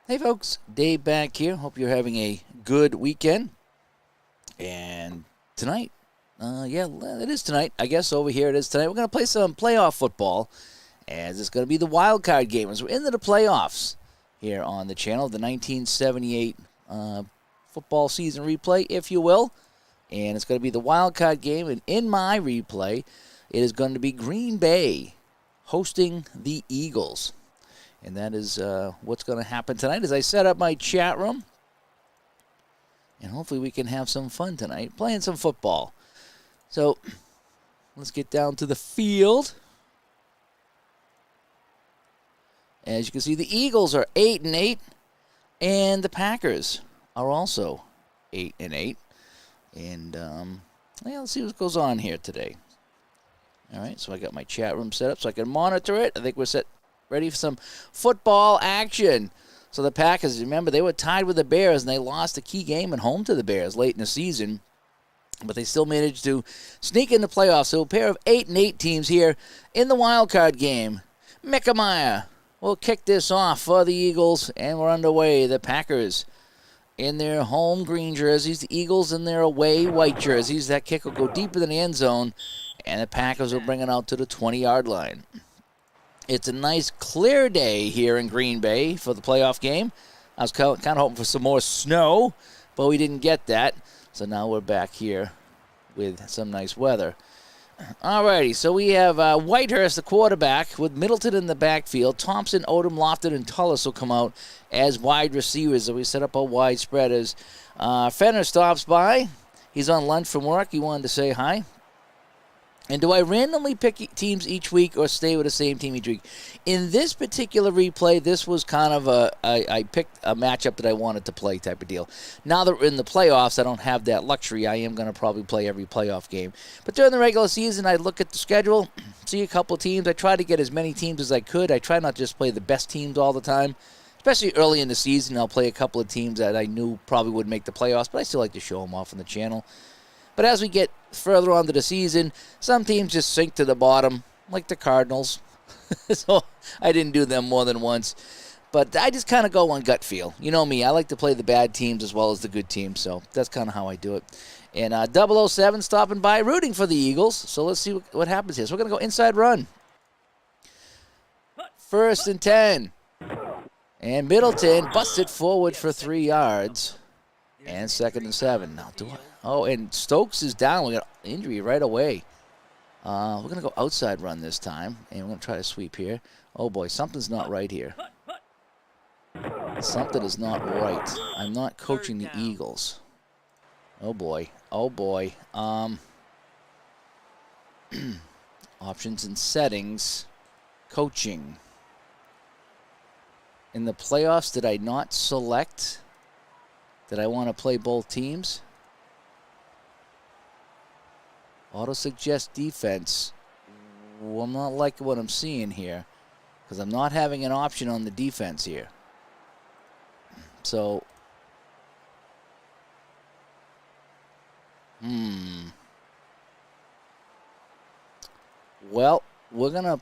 Hey folks, Dave back here. Hope you're having a good weekend. And tonight, it is tonight. I guess over here it is tonight. We're going to play some playoff football, as it's going to be the wildcard game as we're into the playoffs here on the channel, the 1978 football season replay, if you will. And it's going to be the wildcard game, and in my replay, it is going to be Green Bay hosting the Eagles. And that is what's going to happen tonight as I set up my chat room. And hopefully we can have some fun tonight playing some football. So let's get down to the field. As you can see, the Eagles are 8-8, and the Packers are also 8-8. And let's see what goes on here today. All right, so I got my chat room set up so I can monitor it. I think we're set ready for some football action. So the Packers, remember, they were tied with the Bears, and they lost a key game at home to the Bears late in the season. But they still managed to sneak in the playoffs. So a pair of 8-8 teams here in the wild card game. Mickemeyer will kick this off for the Eagles, and we're underway. The Packers in their home green jerseys, the Eagles in their away white jerseys. That kick will go deeper than the end zone, and the Packers will bring it out to the 20-yard line. It's a nice, clear day here in Green Bay for the playoff game. I was kind of hoping for some more snow, but we didn't get that. So now we're back here with some nice weather. Alrighty, so we have Whitehurst, the quarterback, with Middleton in the backfield. Thompson, Odom, Lofton, and Tullis will come out as wide receivers. So we set up a wide spread as Fenner stops by. He's on lunch from work. He wanted to say hi. And do I randomly pick teams each week or stay with the same team each week? In this particular replay, this was kind of I picked a matchup that I wanted to play type of deal. Now that we're in the playoffs, I don't have that luxury. I am going to probably play every playoff game. But during the regular season, I look at the schedule, see a couple teams. I try to get as many teams as I could. I try not to just play the best teams all the time. Especially early in the season, I'll play a couple of teams that I knew probably would make the playoffs, but I still like to show them off on the channel. But as we get further on to the season, some teams just sink to the bottom, like the Cardinals. So I didn't do them more than once. But I just kind of go on gut feel. You know me, I like to play the bad teams as well as the good teams, so that's kind of how I do it. And 007 stopping by, rooting for the Eagles. So let's see what happens here. So we're going to go inside run. 1st and 10. And Middleton busts it forward for 3 yards. And 2nd and 7. Now, and Stokes is down. We got an injury right away. We're going to go outside run this time, and we're going to try to sweep here. Oh, boy, something's not right here. Something is not right. I'm not coaching the Eagles. Oh, boy. Oh, boy. Options and settings. Coaching. In the playoffs, did I not select that I want to play both teams? Auto-suggest defense. Well, I'm not liking what I'm seeing here because I'm not having an option on the defense here. So, well, we're going to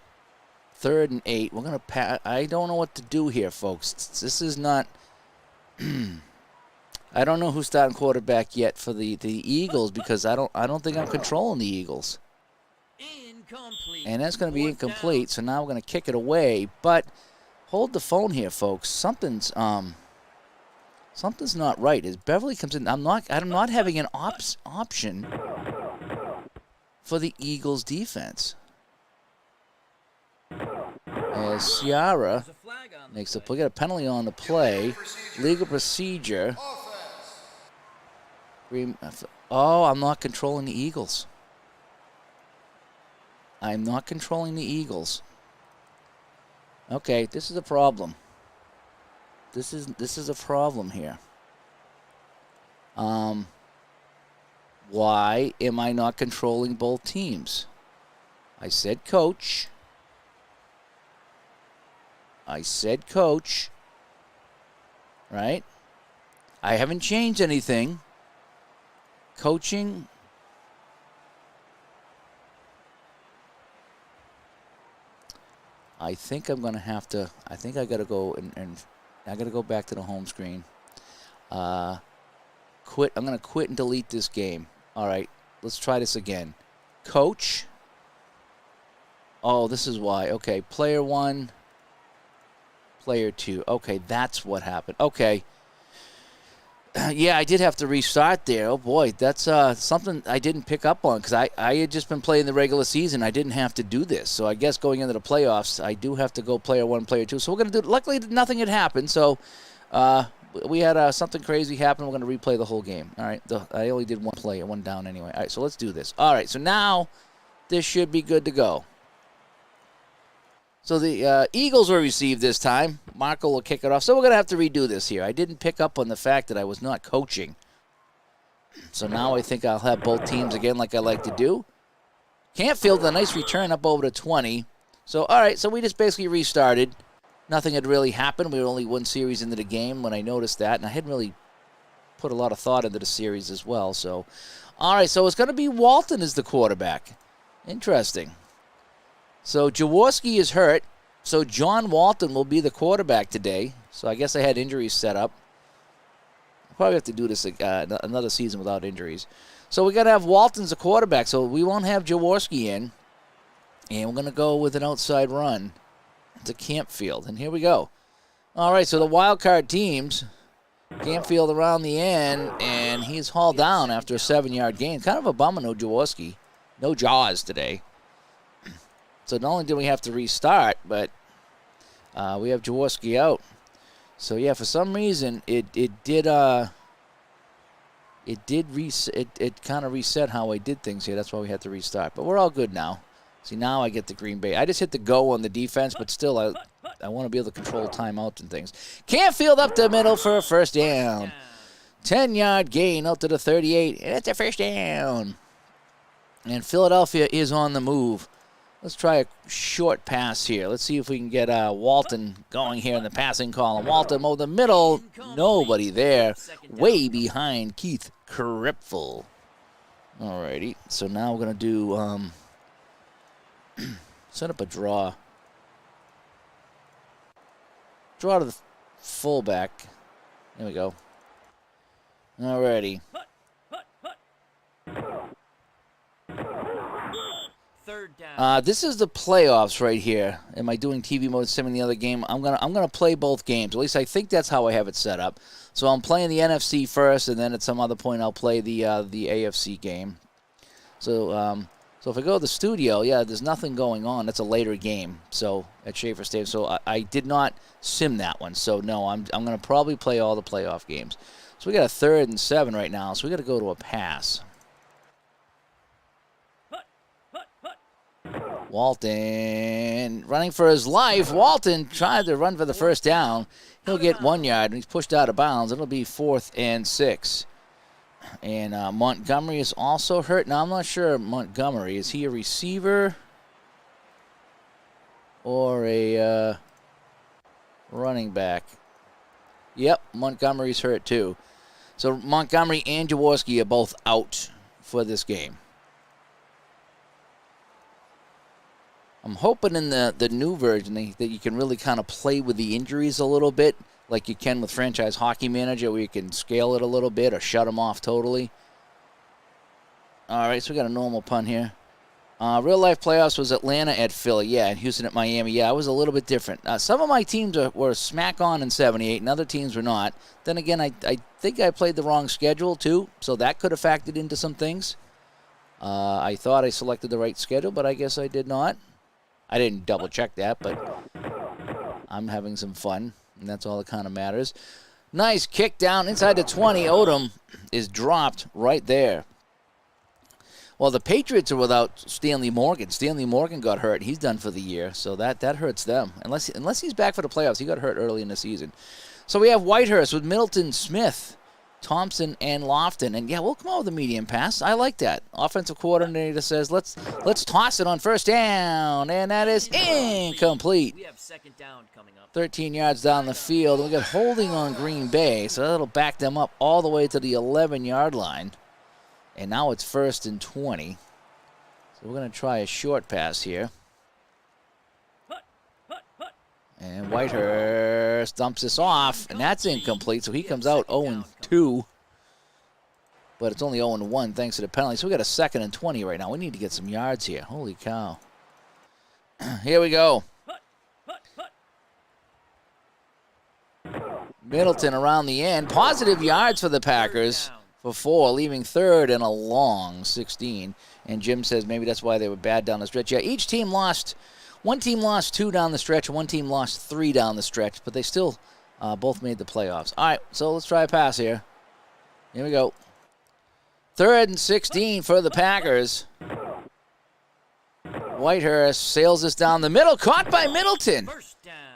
3rd and 8. We're going to I don't know what to do here, folks. This is not... I don't know who's starting quarterback yet for the Eagles because I don't think I'm controlling the Eagles. Incomplete. And that's going to be incomplete. So now we're going to kick it away. But hold the phone here, folks. Something's not right. As Beverly comes in, I'm not having an option for the Eagles defense. As Ciara makes we got a penalty on the play. Legal procedure. Oh, I'm not controlling the Eagles. I'm not controlling the Eagles. Okay, this is a problem. This is a problem here. Why am I not controlling both teams? I said coach. Right? I haven't changed anything. Coaching. I think I'm going to have to, I think I got to go and I got to go back to the home screen. Quit. I'm going to quit and delete this game. All right, let's try this again. Coach. Oh, this is why. Okay, player 1, player 2. Okay, that's what happened. Okay. Yeah, I did have to restart there. Oh, boy, that's something I didn't pick up on because I had just been playing the regular season. I didn't have to do this. So I guess going into the playoffs, I do have to go player 1, player 2. So we're going to do – luckily, nothing had happened. So we had something crazy happen. We're going to replay the whole game. All right, I only did one play, one down anyway. All right, so let's do this. All right, so now this should be good to go. So the Eagles will receive this time. Marco will kick it off. So we're going to have to redo this here. I didn't pick up on the fact that I was not coaching. So now I think I'll have both teams again like I like to do. Canfield, a nice return up over to 20. So, all right, so we just basically restarted. Nothing had really happened. We were only one series into the game when I noticed that, and I hadn't really put a lot of thought into the series as well. So, all right, so it's going to be Walton as the quarterback. Interesting. So Jaworski is hurt, so John Walton will be the quarterback today. So I guess I had injuries set up. I'll probably have to do this another season without injuries. So we got to have Walton as a quarterback, so we won't have Jaworski in. And we're going to go with an outside run to Campfield. And here we go. All right, so the wild card teams, Campfield around the end, and he's hauled down after a 7-yard gain. Kind of a bummer, no Jaworski. No Jaws today. So not only did we have to restart, but we have Jaworski out. So yeah, for some reason it kind of reset how I did things here. That's why we had to restart. But we're all good now. See, now I get the Green Bay. I just hit the go on the defense, but still I want to be able to control timeouts and things. Canfield up the middle for a first down. 10-yard gain out to the 38, and it's a first down. And Philadelphia is on the move. Let's try a short pass here. Let's see if we can get Walton going here in the passing column. Walton over the middle. Nobody there. Way behind Keith Kripfel. Alrighty. So now we're going to do set up a draw. Draw to the fullback. There we go. Alrighty. This is the playoffs right here. Am I doing TV mode, simming the other game? I'm gonna play both games. At least I think that's how I have it set up. So I'm playing the NFC first, and then at some other point I'll play the AFC game. So so if I go to the studio, yeah, there's nothing going on. That's a later game. So at Schaefer Stadium. So I did not sim that one. So no, I'm gonna probably play all the playoff games. So we got a 3rd and 7 right now. So we got to go to a pass. Walton running for his life. Walton tried to run for the first down. He'll get 1 yard, and he's pushed out of bounds. It'll be 4th and 6. And Montgomery is also hurt. Now, I'm not sure Montgomery. Is he a receiver or a running back? Yep, Montgomery's hurt too. So Montgomery and Jaworski are both out for this game. I'm hoping in the new version that you can really kind of play with the injuries a little bit, like you can with Franchise Hockey Manager, where you can scale it a little bit or shut them off totally. All right, so we got a normal punt here. Real-life playoffs was Atlanta at Philly, yeah, and Houston at Miami. Yeah, it was a little bit different. Some of my teams were smack on in 78, and other teams were not. Then again, I think I played the wrong schedule, too, so that could have factored into some things. I thought I selected the right schedule, but I guess I did not. I didn't double-check that, but I'm having some fun, and that's all that kind of matters. Nice kick down inside the 20. Odom is dropped right there. Well, the Patriots are without Stanley Morgan. Stanley Morgan got hurt. He's done for the year, so that hurts them. Unless he's back for the playoffs. He got hurt early in the season. So we have Whitehurst with Middleton, Smith, Thompson, and Lofton. And, yeah, we'll come out with a medium pass. I like that. Offensive coordinator says, let's toss it on first down. And that is incomplete. We have second down coming up. 13 yards down the field. And we got holding on Green Bay, so that'll back them up all the way to the 11-yard line. And now it's 1st and 20. So we're going to try a short pass here. And Whitehurst dumps this off, and that's incomplete, so he comes out 0-2. But it's only 0-1 thanks to the penalty. So we got a 2nd and 20 right now. We need to get some yards here. Holy cow. Here we go. Middleton around the end. Positive yards for the Packers for 4, leaving 3rd and a long 16. And Jim says maybe that's why they were bad down the stretch. Yeah, each team lost. One team lost 2 down the stretch. One team lost 3 down the stretch. But they still both made the playoffs. All right, so let's try a pass here. Here we go. 3rd and 16 for the Packers. Whitehurst sails this down the middle. Caught by Middleton.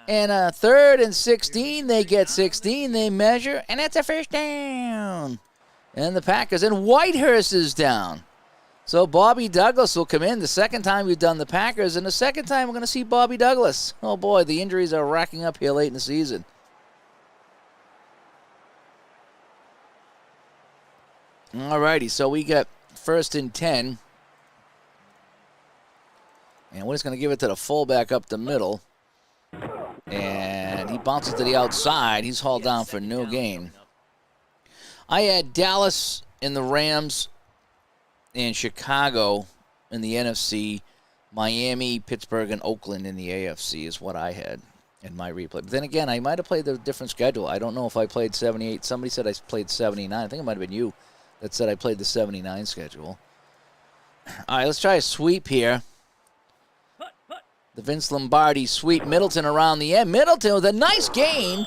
And 3rd and 16. They get 16. They measure. And that's a first down. And the Packers. And Whitehurst is down. So Bobby Douglas will come in. The second time we've done the Packers. And the second time we're going to see Bobby Douglas. Oh, boy, the injuries are racking up here late in the season. All righty, so we got 1st and 10. And we're just going to give it to the fullback up the middle. And he bounces to the outside. He's hauled down for no gain. I had Dallas and the Rams and Chicago in the NFC. Miami, Pittsburgh, and Oakland in the AFC is what I had in my replay. But then again, I might have played a different schedule. I don't know if I played 78. Somebody said I played 79. I think it might have been you that said I played the 79 schedule. All right, let's try a sweep here. The Vince Lombardi sweep. Middleton around the end. Middleton with a nice gain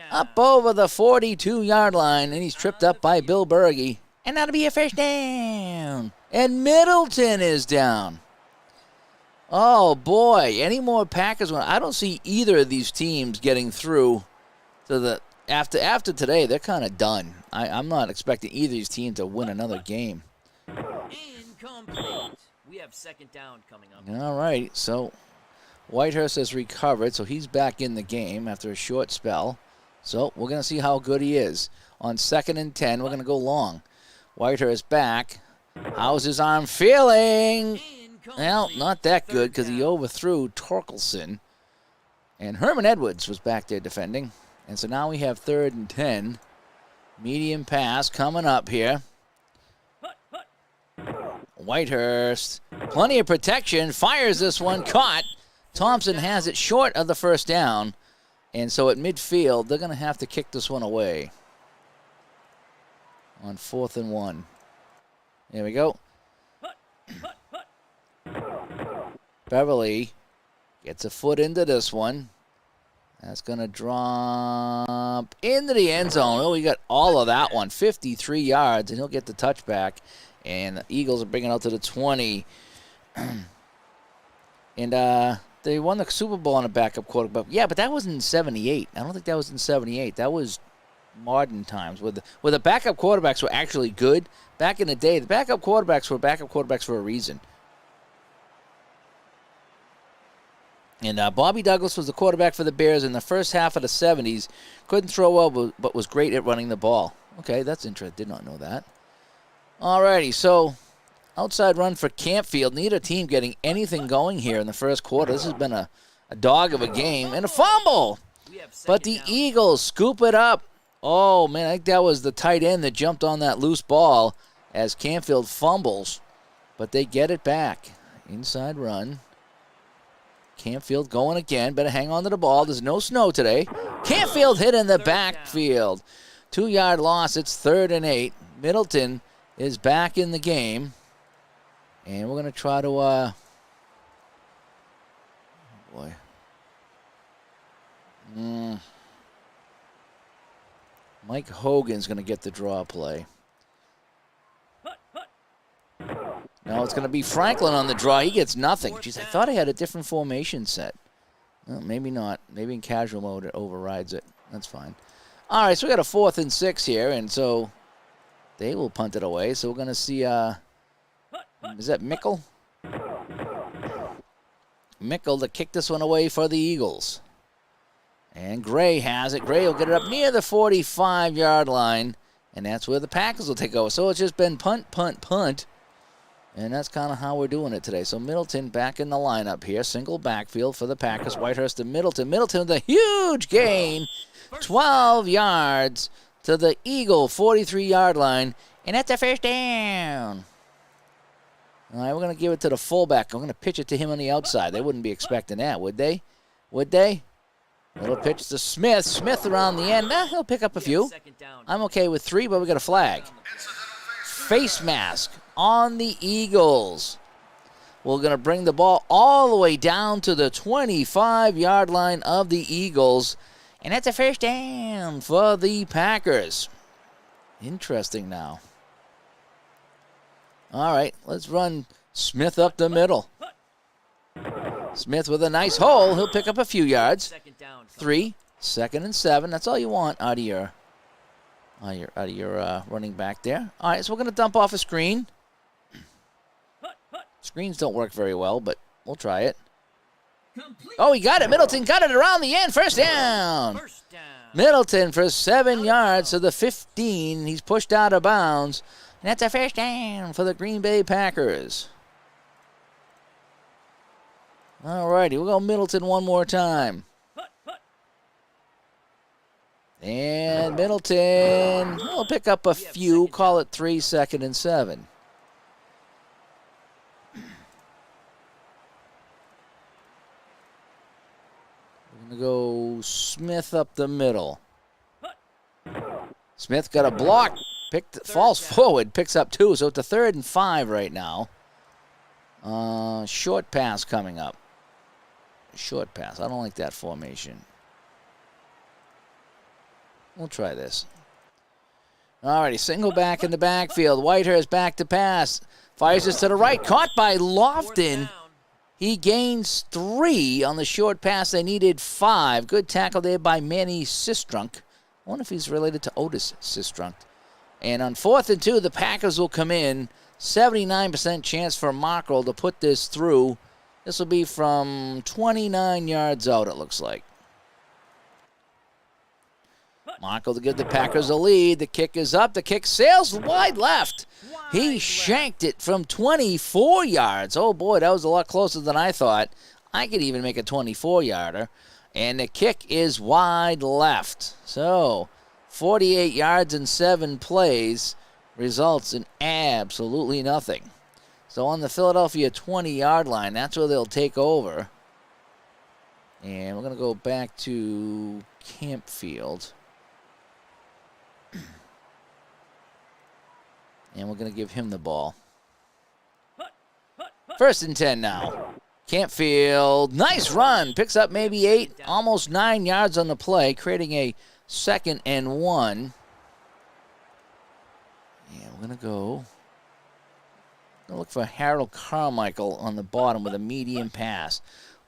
up over the 42-yard line, and he's tripped up by Bill Berge. And that'll be a first down. And Middleton is down. Oh, boy. Any more Packers? I don't see either of these teams getting through to the... After today, they're kind of done. I'm not expecting either of these teams to win another game. Incomplete. We have 2nd down coming up. All right, so Whitehurst has recovered, so he's back in the game after a short spell. So we're going to see how good he is. On 2nd and 10, we're going to go long. Whitehurst back. How's his arm feeling? Well, not that good because he overthrew Torkelson. And Herman Edwards was back there defending. And so now we have 3rd and 10. Medium pass coming up here. Whitehurst, plenty of protection, fires this one, caught. Thompson has it short of the first down. And so at midfield, they're going to have to kick this one away. On 4th and 1. There we go. Beverly gets a foot into this one. That's going to drop into the end zone. Oh, we got all of that one. 53 yards, and he'll get the touchback. And the Eagles are bringing out to the 20. And they won the Super Bowl on a backup quarterback. Yeah, but that was in 78. I don't think that was in 78. That was modern times where the backup quarterbacks were actually good. Back in the day, the backup quarterbacks were for a reason. And Bobby Douglas was the quarterback for the Bears in the first half of the 70s. Couldn't throw well, but was great at running the ball. Okay, that's interesting. Did not know that. All righty, so outside run for Campfield. Neither team getting anything going here in the first quarter. This has been a dog of a game. And a fumble. But the Eagles scoop it up. Oh, man, I think that was the tight end that jumped on that loose ball as Campfield fumbles. But they get it back. Inside run. Campfield going again. Better hang on to the ball. There's no snow today. Campfield hit in the backfield. 2-yard loss. It's 3rd and 8. Middleton is back in the game. And we're going to try to... oh boy. Mike Hogan's going to get the draw play. No, it's going to be Franklin on the draw. He gets nothing. Jeez, I thought I had a different formation set. Well, maybe not. Maybe in casual mode it overrides it. That's fine. All right, so we got a 4th and 6 here, and so they will punt it away. So we're going to see, is that Mickle? Mickle to kick this one away for the Eagles. And Gray has it. Gray will get it up near the 45-yard line, and that's where the Packers will take over. So it's just been punt, punt, punt. And that's kind of how we're doing it today. So Middleton back in the lineup here. Single backfield for the Packers. Whitehurst to Middleton. Middleton with a huge gain. 12 yards to the Eagle 43-yard line. And that's a first down. All right, we're going to give it to the fullback. I'm going to pitch it to him on the outside. They wouldn't be expecting that, would they? Would they? Little pitch to Smith. Smith around the end. He'll pick up a few. I'm okay with 3, but we got a flag. Face mask on the Eagles. We're going to bring the ball all the way down to the 25-yard line of the Eagles. And that's a first down for the Packers. Interesting now. All right, let's run Smith up the middle. Smith with a nice hole. He'll pick up a few yards. 3, 2nd and 7. That's all you want out of your running back there. All right, so we're going to dump off a screen. Screens don't work very well, but we'll try it. Oh, he got it. Middleton got it around the end. First down. Middleton for 7 yards to the 15. He's pushed out of bounds. And that's a first down for the Green Bay Packers. All righty, we'll go Middleton one more time. And Middleton will pick up a few. Call it 3, 2nd and 7. We're going to go Smith up the middle. Smith got a block. Falls forward, picks up 2. So it's a 3rd and 5 right now. Short pass coming up. Short pass. I don't like that formation. We'll try this. Alrighty, single back in the backfield. Whitehurst back to pass. Fires this to the right. Caught by Lofton. He gains 3 on the short pass. They needed 5. Good tackle there by Manny Sistrunk. I wonder if he's related to Otis Sistrunk. And on 4th and 2, the Packers will come in. 79% chance for Markle to put this through. This will be from 29 yards out, it looks like. Markle to give the Packers a lead. The kick is up. The kick sails wide left. He shanked it from 24 yards. Oh, boy, that was a lot closer than I thought. I could even make a 24-yarder. And the kick is wide left. So 48 yards and 7 plays results in absolutely nothing. So on the Philadelphia 20-yard line, that's where they'll take over. And we're going to go back to Campfield. And we're going to give him the ball. 1st and 10 now. Campfield, nice run. Picks up maybe 8, almost 9 yards on the play, creating a 2nd and 1. Yeah, we're going to go. Look for Harold Carmichael on the bottom with a medium pass.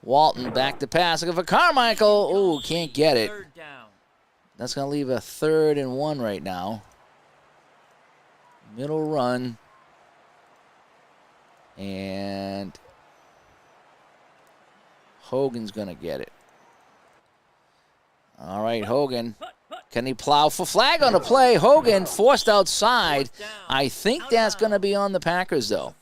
Walton back to pass. Looking for Carmichael. Oh, can't get it. That's going to leave a 3rd and 1 right now. Middle run. And Hogan's going to get it. All right, Hogan. Can he plow for flag on the play? Hogan forced outside. I think that's going to be on the Packers, though.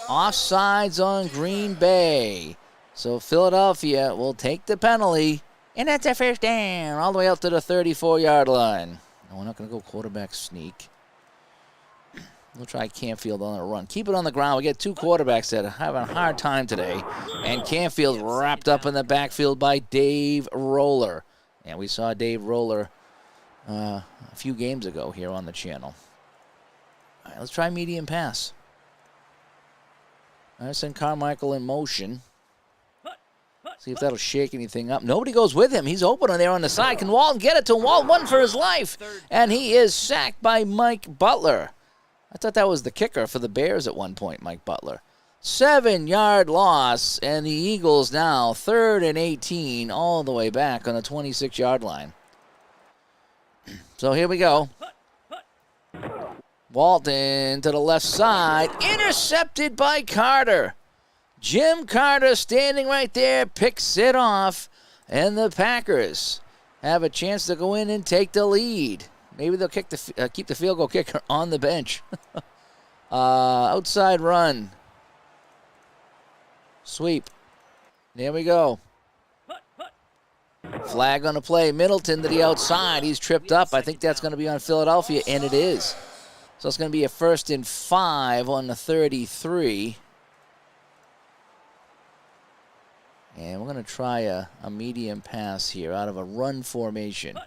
Offsides on Green Bay. So Philadelphia will take the penalty. And that's a first down all the way up to the 34-yard line. No, we're not going to go quarterback sneak. We'll try Campfield on a run. Keep it on the ground. We get 2 quarterbacks that are having a hard time today. And Campfield wrapped up in the backfield by Dave Roller. And we saw Dave Roller a few games ago here on the channel. All right, let's try medium pass. All right, send Carmichael in motion. See if that'll shake anything up. Nobody goes with him. He's open on there on the side. Can Walton get it to him? Walton won for his life. And he is sacked by Mike Butler. I thought that was the kicker for the Bears at one point, Mike Butler. 7-yard loss, and the Eagles now 3rd and 18 all the way back on the 26-yard line. So here we go. Walton to the left side. Intercepted by Carter. Jim Carter standing right there, picks it off, and the Packers have a chance to go in and take the lead. Maybe they'll keep the field goal kicker on the bench. Outside run. Sweep. There we go. Flag on the play. Middleton to the outside. He's tripped up. I think that's going to be on Philadelphia, and it is. So it's going to be a 1st and 5 on the 33. And we're going to try a medium pass here out of a run formation.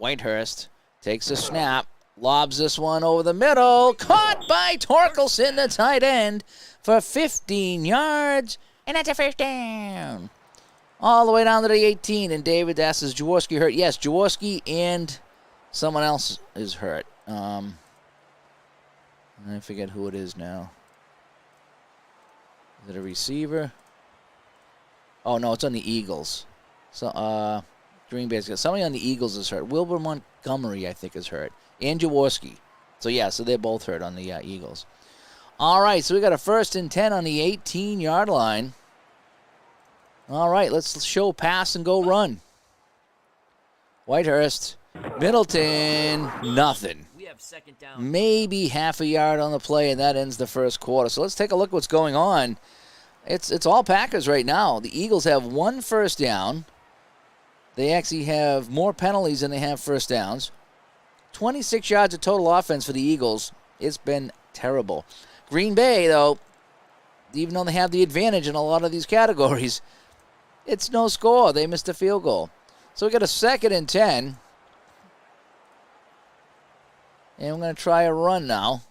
Whitehurst takes a snap, lobs this one over the middle. Caught by Torkelson, the tight end, for 15 yards. And that's a first down. All the way down to the 18. And David asks, is Jaworski hurt? Yes, Jaworski and someone else is hurt. I forget who it is now. Is it a receiver? Oh, no, it's on the Eagles. So, Green Bay's got somebody on the Eagles is hurt. Wilbur Montgomery, I think, is hurt. And Jaworski. So, yeah, so they're both hurt on the Eagles. All right, so we got a 1st and 10 on the 18-yard line. All right, let's show pass and go run. Whitehurst. Middleton, nothing. We have 2nd down. Maybe half a yard on the play, and that ends the first quarter. So let's take a look at what's going on. It's all Packers right now. The Eagles have 1 first down. They actually have more penalties than they have first downs. 26 yards of total offense for the Eagles. It's been terrible. Green Bay, though, even though they have the advantage in a lot of these categories, it's no score. They missed a field goal. So we got a 2nd and 10. And we're going to try a run now.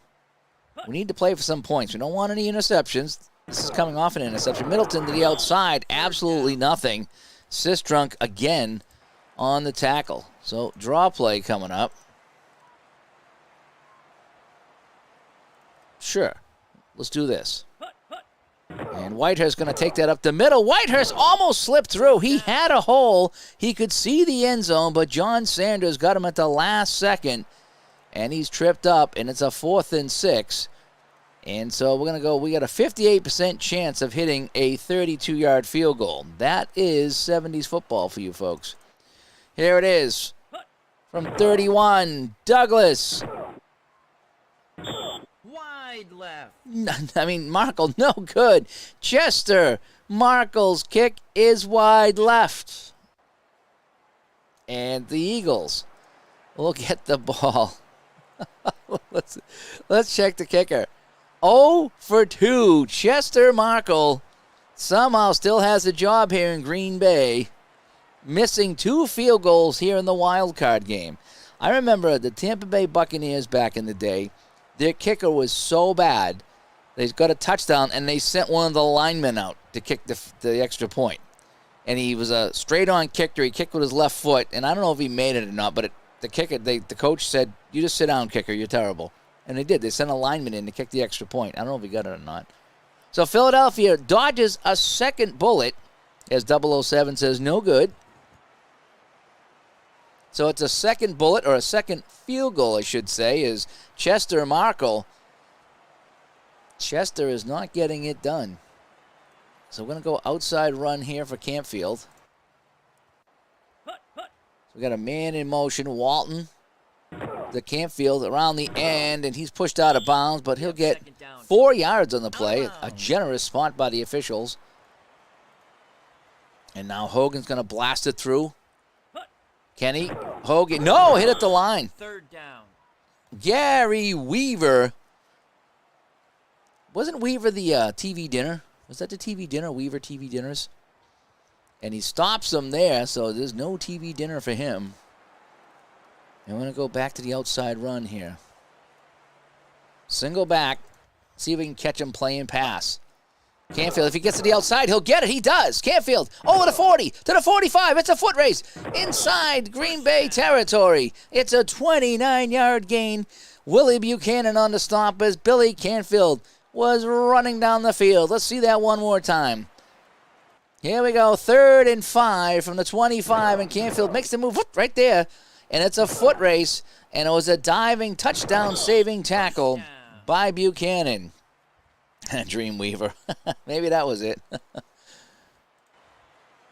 We need to play for some points. We don't want any interceptions. This is coming off an interception. Middleton to the outside. Absolutely nothing. Sistrunk again on the tackle. So draw play coming up. Sure. Let's do this. And Whitehurst going to take that up the middle. Whitehurst almost slipped through. He had a hole. He could see the end zone, but John Sanders got him at the last second. And he's tripped up, and it's a 4th and 6. And so we're going to go, we got a 58% chance of hitting a 32-yard field goal. That is 70s football for you folks. Here it is. From 31, Douglas. Wide left. I mean, Markle, no good. Chester, Markle's kick is wide left. And the Eagles will get the ball. Let's check the kicker. 0 for 2. Chester Markle somehow still has a job here in Green Bay, missing 2 field goals here in the wild card game. I remember the Tampa Bay Buccaneers back in the day. Their kicker was so bad, they got a touchdown, and they sent one of the linemen out to kick the extra point. And he was a straight-on kicker. He kicked with his left foot, and I don't know if he made it or not, but the coach said, you just sit down, kicker, you're terrible. And they did. They sent a lineman in to kick the extra point. I don't know if he got it or not. So Philadelphia dodges a second bullet, as 007 says, no good. So it's a second bullet, or a second field goal, I should say, is Chester Markle. Chester is not getting it done. So we're going to go outside run here for Campfield. So we got a man in motion, Walton. The Campfield around the end, and he's pushed out of bounds, but he'll get 4 yards on the play. A generous spot by the officials. And now Hogan's going to blast it through. Kenny, Hogan, no, hit at the line. 3rd down. Gary Weaver. Wasn't Weaver the TV dinner? Was that the TV dinner, Weaver TV dinners? And he stops him there, so there's no TV dinner for him. And we're going to go back to the outside run here. Single back. See if we can catch him playing pass. Canfield, if he gets to the outside, he'll get it. He does. Canfield, over the 40, to the 45. It's a foot race. Inside Green Bay territory. It's a 29-yard gain. Willie Buchanan on the stop as Billy Canfield was running down the field. Let's see that one more time. Here we go. 3rd and 5 from the 25, and Canfield makes the move right there. And it's a foot race, and it was a diving touchdown-saving tackle by Buchanan. Dreamweaver. Maybe that was it.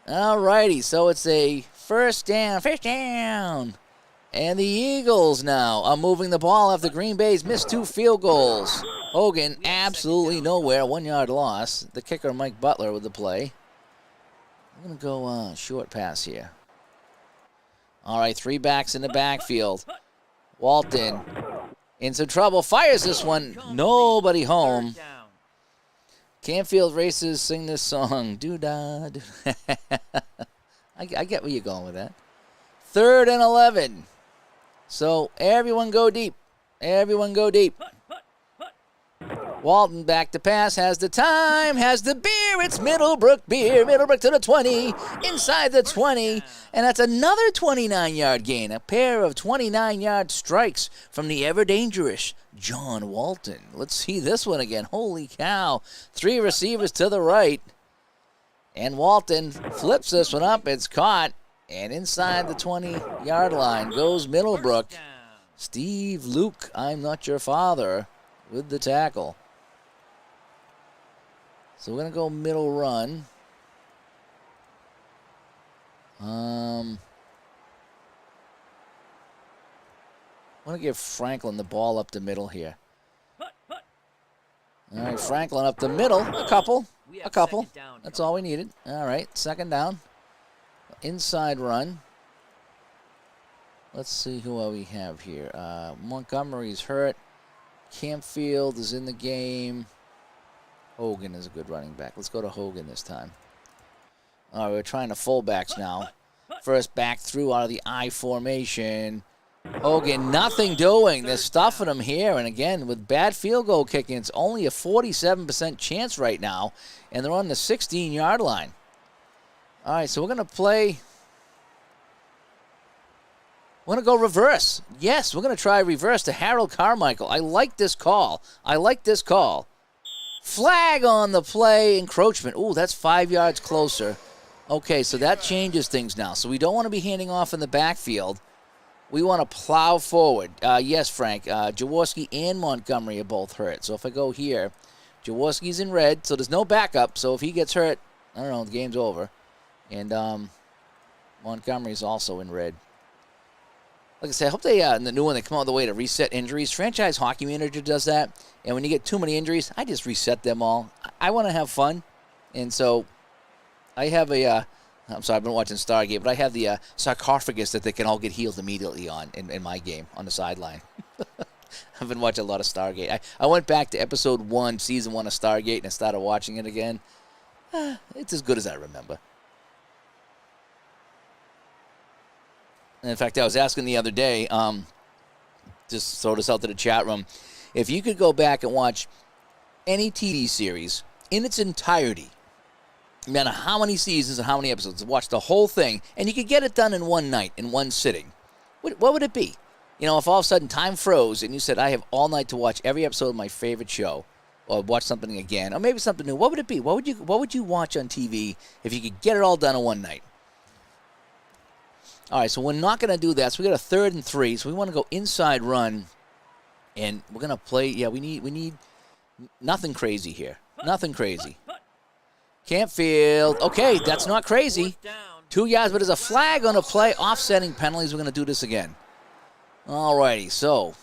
All righty, so it's a first down. And the Eagles now are moving the ball after Green Bay's missed 2 field goals. Hogan absolutely nowhere, 1-yard loss. The kicker, Mike Butler, with the play. I'm going to go short pass here. All right, 3 backs in the backfield. Walton in some trouble, fires this one. Nobody home. Canfield races sing this song. Doo-dah. I get where you're going with that. 3rd and 11. So everyone go deep. Everyone go deep. Walton back to pass, has the time, has the beer. It's Middlebrook beer. Middlebrook to the 20, inside the 20. And that's another 29-yard gain. A pair of 29-yard strikes from the ever-dangerous John Walton. Let's see this one again. Holy cow. 3 receivers to the right. And Walton flips this one up. It's caught. And inside the 20-yard line goes Middlebrook. Steve Luke, I'm not your father, with the tackle. So we're going to go middle run. I want to give Franklin the ball up the middle here. All right, Franklin up the middle. A couple. That's all we needed. All right, 2nd down. Inside run. Let's see who we have here. Montgomery's hurt. Campfield is in the game. Hogan is a good running back. Let's go to Hogan this time. All right, we're trying to fullbacks now. First back through out of the I formation. Hogan, nothing doing. They're stuffing him here. And again, with bad field goal kicking, it's only a 47% chance right now. And they're on the 16-yard line. All right, so we're going to play. We're going to go reverse. Yes, we're going to try reverse to Harold Carmichael. I like this call. Flag on the play, encroachment. Ooh, that's 5 yards closer. Okay, so that changes things now. So we don't want to be handing off in the backfield. We want to plow forward. Yes, Frank, Jaworski and Montgomery are both hurt. So if I go here, Jaworski's in red, so there's no backup. So if he gets hurt, I don't know, the game's over. And Montgomery's also in red. Like I said, I hope they, in the new one, they come out with a way to reset injuries. Franchise Hockey Manager does that. And when you get too many injuries, I just reset them all. I want to have fun. And so I have I'm sorry, I've been watching Stargate, but I have the sarcophagus that they can all get healed immediately on in my game on the sideline. I've been watching a lot of Stargate. I went back to episode 1, season 1 of Stargate, and I started watching it again. It's as good as I remember. And in fact, I was asking the other day, just throw this out to the chat room, if you could go back and watch any TV series in its entirety, no matter how many seasons and how many episodes, watch the whole thing, and you could get it done in one night, in one sitting, what would it be? You know, if all of a sudden time froze and you said, I have all night to watch every episode of my favorite show, or watch something again, or maybe something new, what would it be? What would you watch on TV if you could get it all done in one night? All right, so we're not going to do that. So we got a 3rd and 3. So we want to go inside run, and we're going to play. Yeah, we need nothing crazy here. Nothing crazy. Campfield. Okay, that's not crazy. 2 yards, but there's a flag on a play. Offsetting penalties. We're going to do this again. All righty, so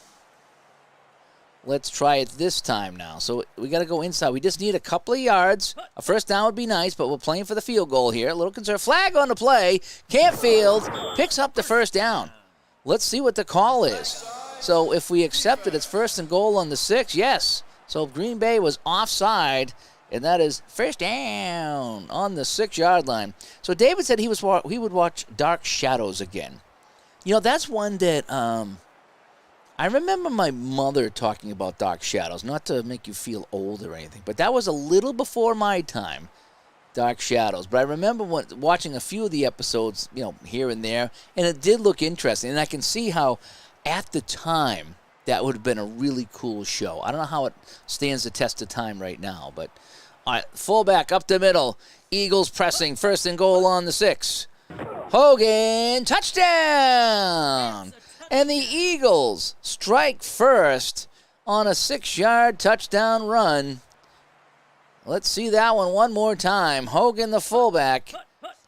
let's try it this time now. So we got to go inside. We just need a couple of yards. A first down would be nice, but we're playing for the field goal here. A little concern. Flag on the play. Campfield picks up the first down. Let's see what the call is. So if we accept it, it's 1st and goal on the 6. Yes. So Green Bay was offside, and that is first down on the 6-yard line. So David said he would watch Dark Shadows again. You know, that's one that I remember my mother talking about Dark Shadows, not to make you feel old or anything, but that was a little before my time, Dark Shadows. But I remember watching a few of the episodes, you know, here and there, and it did look interesting. And I can see how, at the time, that would have been a really cool show. I don't know how it stands the test of time right now, but all right, fullback up the middle. Eagles pressing, 1st and goal on the 6. Hogan, touchdown! And the Eagles strike first on a 6-yard touchdown run. Let's see that one more time. Hogan, the fullback,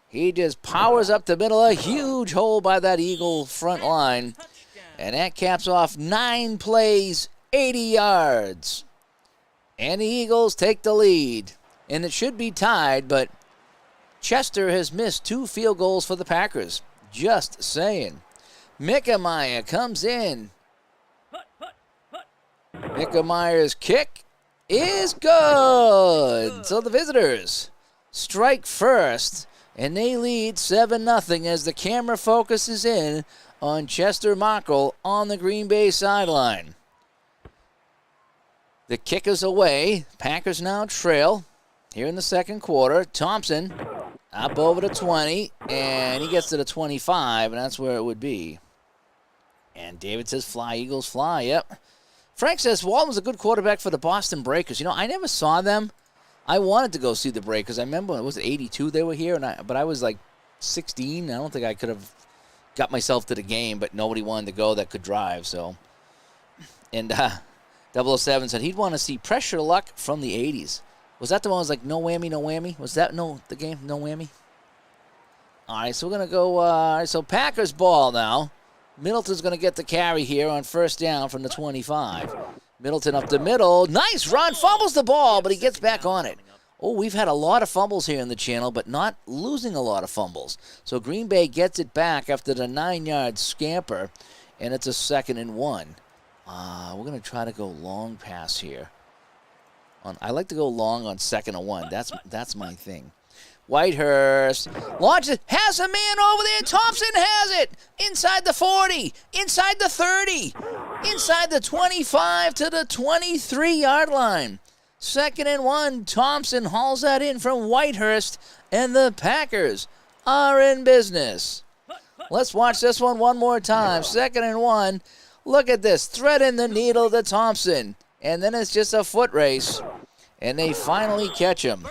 He just powers up the middle, a huge hole by that Eagle front line. And that caps off 9 plays, 80 yards. And the Eagles take the lead. And it should be tied, but Chester has missed 2 field goals for the Packers. Just saying. Mickemeyer comes in. Mickemeyer's kick is good. So the visitors strike first, and they lead 7-0 as the camera focuses in on Chester Markle on the Green Bay sideline. The kick is away. Packers now trail here in the second quarter. Thompson up over the 20, and he gets to the 25, and that's where it would be. And David says, fly, Eagles, fly. Yep. Frank says, Walton was a good quarterback for the Boston Breakers. You know, I never saw them. I wanted to go see the Breakers. I remember, it was 82 they were here, but I was like 16. I don't think I could have got myself to the game, but nobody wanted to go that could drive. So, and 007 said he'd want to see Pressure Luck from the 80s. Was that the one that was like no whammy, no whammy? Was that the game, no whammy? All right, so we're going to go, so Packers ball now. Middleton's going to get the carry here on first down from the 25. Middleton up the middle. Nice run. Fumbles the ball, but he gets back on it. Oh, we've had a lot of fumbles here in the channel, but not losing a lot of fumbles. So Green Bay gets it back after the 9-yard scamper, and it's a 2nd and 1. We're going to try to go long pass here. I like to go long on 2nd and 1. That's my thing. Whitehurst launches, has a man over there. Thompson has it inside the 40, inside the 30, inside the 25 to the 23-yard line. 2nd and 1. Thompson hauls that in from Whitehurst, and the Packers are in business. Let's watch this one more time. 2nd and 1. Look at this. Threading the needle to Thompson. And then it's just a foot race. And they finally catch him.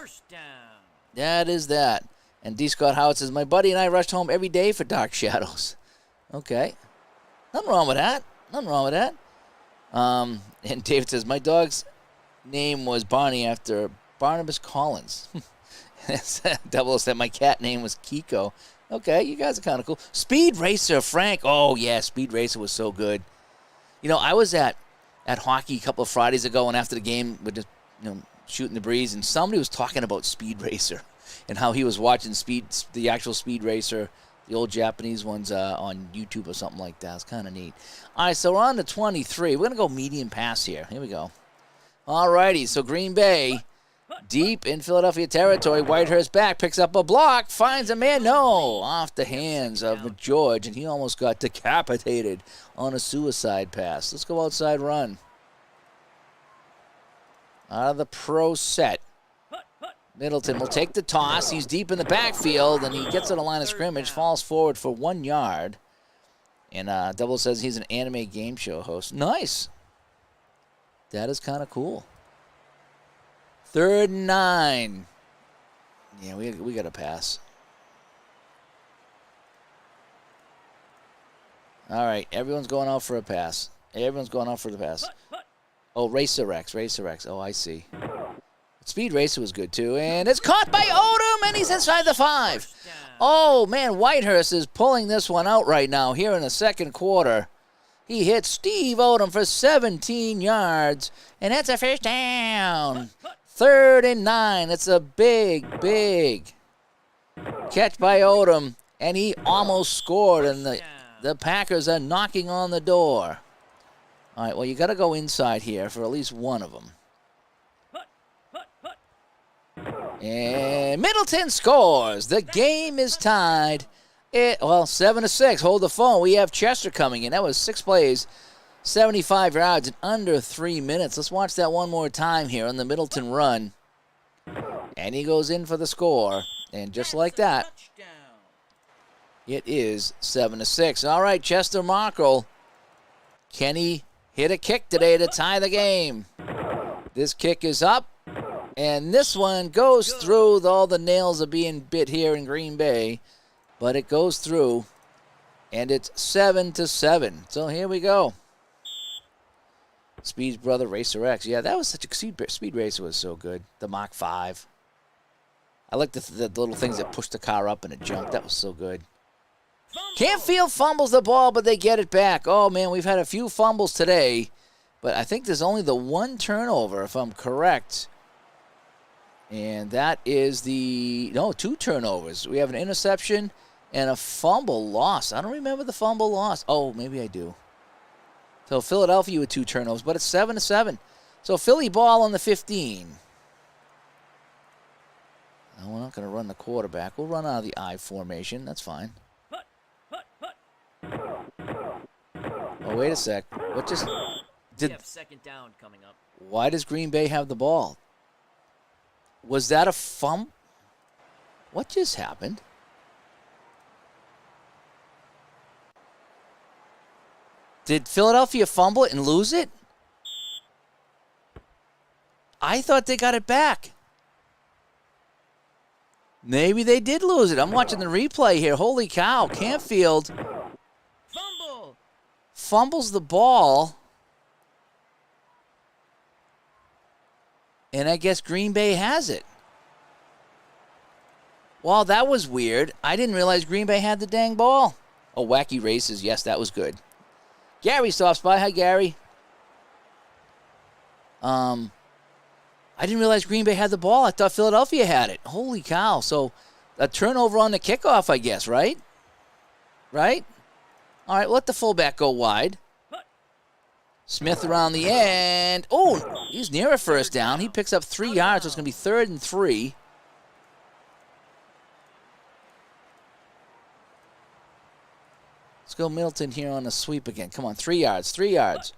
That is that. And D. Scott Howard says, my buddy and I rushed home every day for Dark Shadows. Okay. Nothing wrong with that. Nothing wrong with that. And David says, my dog's name was Barney after Barnabas Collins. Double said, my cat name was Kiko. Okay, you guys are kind of cool. Speed Racer, Frank. Oh, yeah, Speed Racer was so good. You know, I was at hockey a couple of Fridays ago, and after the game, we're just, shooting the breeze, and somebody was talking about Speed Racer and how he was watching the actual Speed Racer, the old Japanese ones on YouTube or something like that. It's kind of neat. All right, so we're on to 23. We're going to go medium pass here. Here we go. All righty, so Green Bay, deep in Philadelphia territory. Whitehurst back, picks up a block, finds a man. No, off the hands of McGeorge, and he almost got decapitated on a suicide pass. Let's go outside run. Out of the pro set. Middleton will take the toss. He's deep in the backfield, and he gets to the line of scrimmage, falls forward for 1 yard. And Double says he's an anime game show host. Nice. That is kind of cool. 3rd and 9. Yeah, we got to pass. All right, everyone's going out for a pass. Everyone's going out for the pass. Oh, Racer X. Oh, I see. Speed Racer was good, too. And it's caught by Odom, and he's inside the 5. Oh, man, Whitehurst is pulling this one out right now here in the second quarter. He hits Steve Odom for 17 yards, and that's a first down. 3rd and 9. It's a big catch by Odom, and he almost scored, and the Packers are knocking on the door. All right, well, you got to go inside here for at least one of them. And Middleton scores. The game is tied. 7-6. Hold the phone. We have Chester coming in. That was 6 plays, 75 yards in under 3 minutes. Let's watch that one more time here on the Middleton run. And he goes in for the score. And just like that, it is 7-6. All right, Chester Markle. Can he hit a kick today to tie the game? This kick is up. And this one goes through. All the nails are being bit here in Green Bay. But it goes through. And it's 7-7. So here we go. Speed's brother, Racer X. Yeah, that was such a Speed Racer was so good. The Mach 5. I like the little things that push the car up and it jumped. That was so good. Canfield fumbles the ball, but they get it back. Oh, man, we've had a few fumbles today, but I think there's only the one turnover, if I'm correct. And that is two turnovers. We have an interception and a fumble loss. I don't remember the fumble loss. Oh, maybe I do. So Philadelphia with 2 turnovers, but it's 7-7. So Philly ball on the 15. No, we're not going to run the quarterback. We'll run out of the I formation. That's fine. Oh, wait a sec. What just We have second down coming up. Why does Green Bay have the ball? Was that a fumble? What just happened? Did Philadelphia fumble it and lose it? I thought they got it back. Maybe they did lose it. I'm watching the replay here. Holy cow. Canfield fumbles the ball. And I guess Green Bay has it. Well, that was weird. I didn't realize Green Bay had the dang ball. Oh, wacky races. Yes, that was good. Gary stops by. Hi, Gary. I didn't realize Green Bay had the ball. I thought Philadelphia had it. Holy cow. So a turnover on the kickoff, I guess, right? Right? All right, let the fullback go wide. Smith around the end. Oh, he's near a first down. He picks up 3 yards, so it's going to be 3rd and 3. Let's go Middleton here on the sweep again. Come on, 3 yards, 3 yards.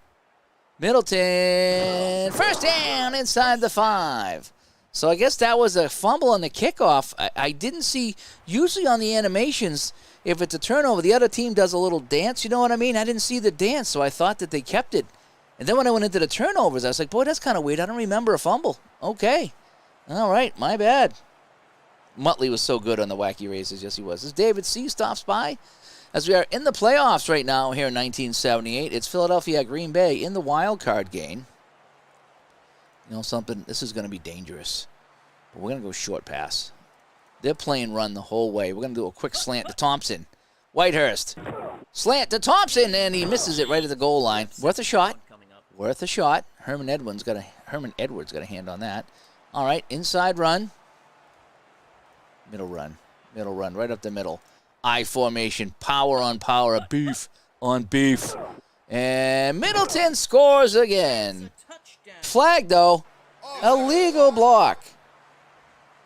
Middleton, first down inside the 5. So I guess that was a fumble on the kickoff. I didn't see, usually on the animations, if it's a turnover, the other team does a little dance, you know what I mean? I didn't see the dance, so I thought that they kept it. And then when I went into the turnovers, I was like, boy, that's kind of weird. I don't remember a fumble. Okay. All right, my bad. Muttley was so good on the wacky races. Yes, he was. As David C. stops by, as we are in the playoffs right now here in 1978, it's Philadelphia Green Bay in the wild card game. You know something? This is going to be dangerous. But we're going to go short pass. They're playing run the whole way. We're going to do a quick slant to Thompson. Whitehurst. Slant to Thompson, and he misses it right at the goal line. Worth a shot. Worth a shot. Herman Edwards got a hand on that. All right, inside run. Middle run. Middle run, right up the middle. I formation, power on power, beef on beef. And Middleton scores again. Flag, though. Illegal block.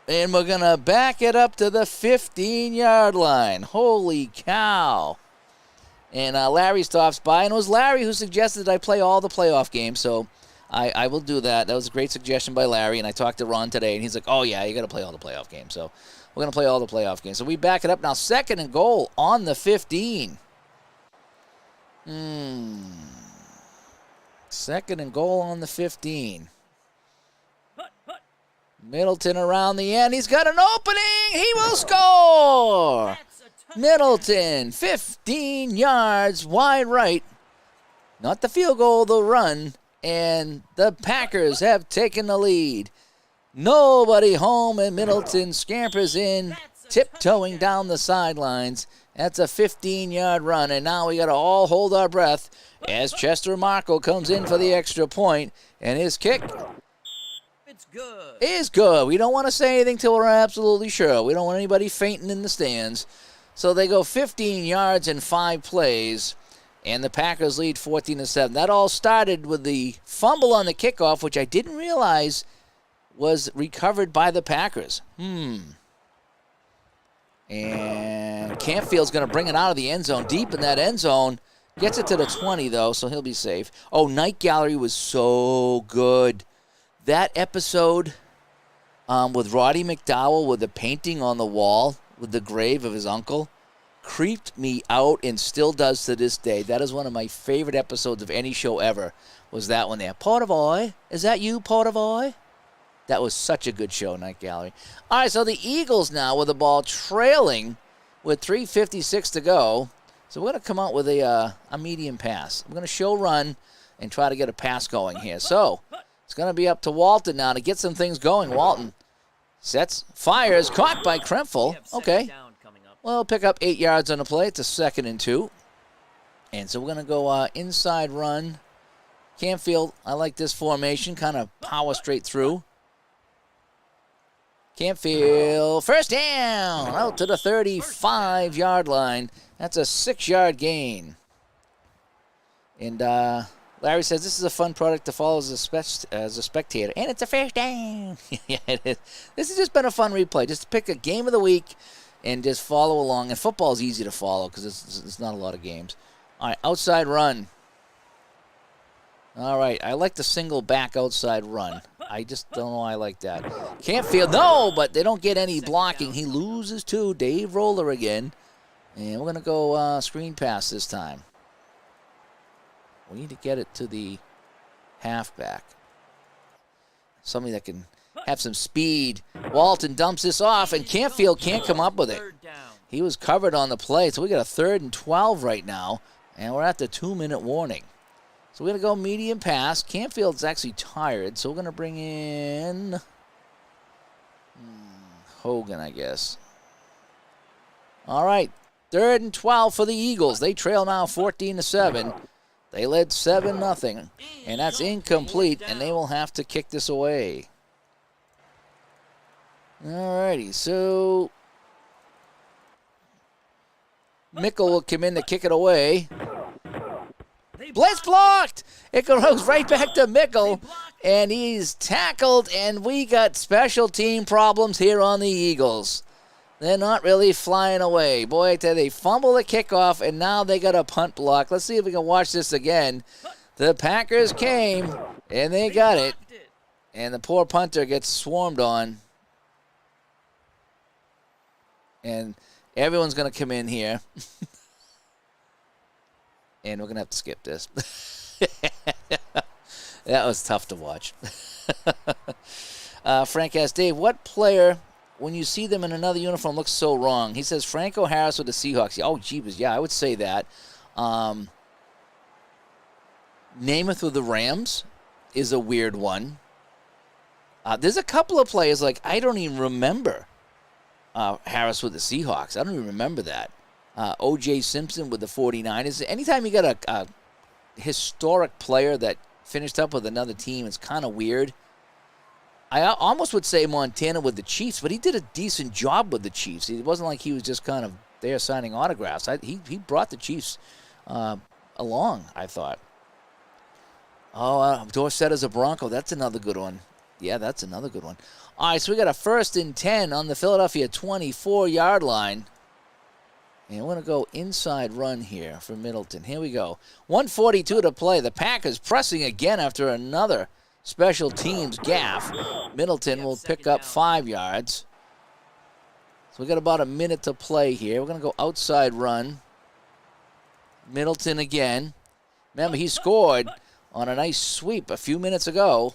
And we're going to back it up to the 15-yard line. Holy cow. And Larry stops by, and it was Larry who suggested that I play all the playoff games, so I will do that. That was a great suggestion by Larry, and I talked to Ron today, and he's like, oh, yeah, you got to play all the playoff games. So we're going to play all the playoff games. So we back it up now. 2nd and goal on the 15. 2nd and goal on the 15. Middleton around the end. He's got an opening. He will score. Middleton, 15 yards wide right. Not the field goal, the run. And the Packers have taken the lead. Nobody home, and Middleton scampers in, tiptoeing down the sidelines. That's a 15-yard run, and now we got to all hold our breath as Chester Marco comes in for the extra point, and his kick is good. We don't want to say anything till we're absolutely sure. We don't want anybody fainting in the stands. So they go 15 yards in 5 plays, and the Packers lead 14-7. That all started with the fumble on the kickoff, which I didn't realize was recovered by the Packers. And Canfield's going to bring it out of the end zone, deep in that end zone. Gets it to the 20, though, so he'll be safe. Oh, Night Gallery was so good. That episode with Roddy McDowell with the painting on the wall with the grave of his uncle creeped me out and still does to this day. That is one of my favorite episodes of any show ever, was that one there. Portavoy, is that you, Portavoy? That was such a good show, Night Gallery. All right, so the Eagles now with the ball trailing with 3:56 to go. So we're going to come out with a medium pass. I'm going to show run and try to get a pass going here. So it's going to be up to Walton now to get some things going. Walton Sets, fires, caught by Krempel. Okay. Down coming up. Well, pick up 8 yards on the play. It's a 2nd and 2. And so we're going to go inside run. Campfield, I like this formation. Kind of power straight through. Campfield, first down. Out to the 35-yard line. That's a 6-yard gain. And Larry says this is a fun product to follow as a spectator. And it's a first down. Yeah, it is. This has just been a fun replay. Just pick a game of the week and just follow along. And football is easy to follow because it's not a lot of games. All right, outside run. All right, I like the single back outside run. I just don't know why I like that. Campfield, no, but they don't get any blocking. He loses to Dave Roller again. And we're going to go screen pass this time. We need to get it to the halfback. Somebody that can have some speed. Walton dumps this off, and Campfield can't come up with it. He was covered on the play, so we got a 3rd and 12 right now, and we're at the 2-minute warning. So we're going to go medium pass. Campfield's actually tired, so we're going to bring in Hogan, I guess. All right, 3rd and 12 for the Eagles. They trail now 14-7. They led 7-0, and that's incomplete, and they will have to kick this away. All righty, so Mickle will come in to kick it away. Blitz blocked! It goes right back to Mickle, and he's tackled, and we got special team problems here on the Eagles. They're not really flying away. Boy, I tell you, they fumble the kickoff, and now they got a punt block. Let's see if we can watch this again. The Packers came, and they got it, and the poor punter gets swarmed on. And everyone's going to come in here. And we're going to have to skip this. That was tough to watch. Frank asks, Dave, what player, when you see them in another uniform, looks so wrong? He says Franco Harris with the Seahawks. Oh, jeebus, yeah, I would say that. Namath with the Rams is a weird one. There's a couple of players, like, I don't even remember Harris with the Seahawks. I don't even remember that. O.J. Simpson with the 49ers. Anytime you got a historic player that finished up with another team, it's kind of weird. I almost would say Montana with the Chiefs, but he did a decent job with the Chiefs. It wasn't like he was just kind of there signing autographs. He brought the Chiefs along, I thought. Oh, Dorsett as a Bronco. That's another good one. Yeah, that's another good one. All right, so we got a 1st and 10 on the Philadelphia 24-yard line. And we're going to go inside run here for Middleton. Here we go. 1:42 to play. The Packers pressing again after another special teams gaffe. Middleton will pick up 5 yards. So we got about a minute to play here. We're going to go outside run. Middleton again. Remember, he scored on a nice sweep a few minutes ago.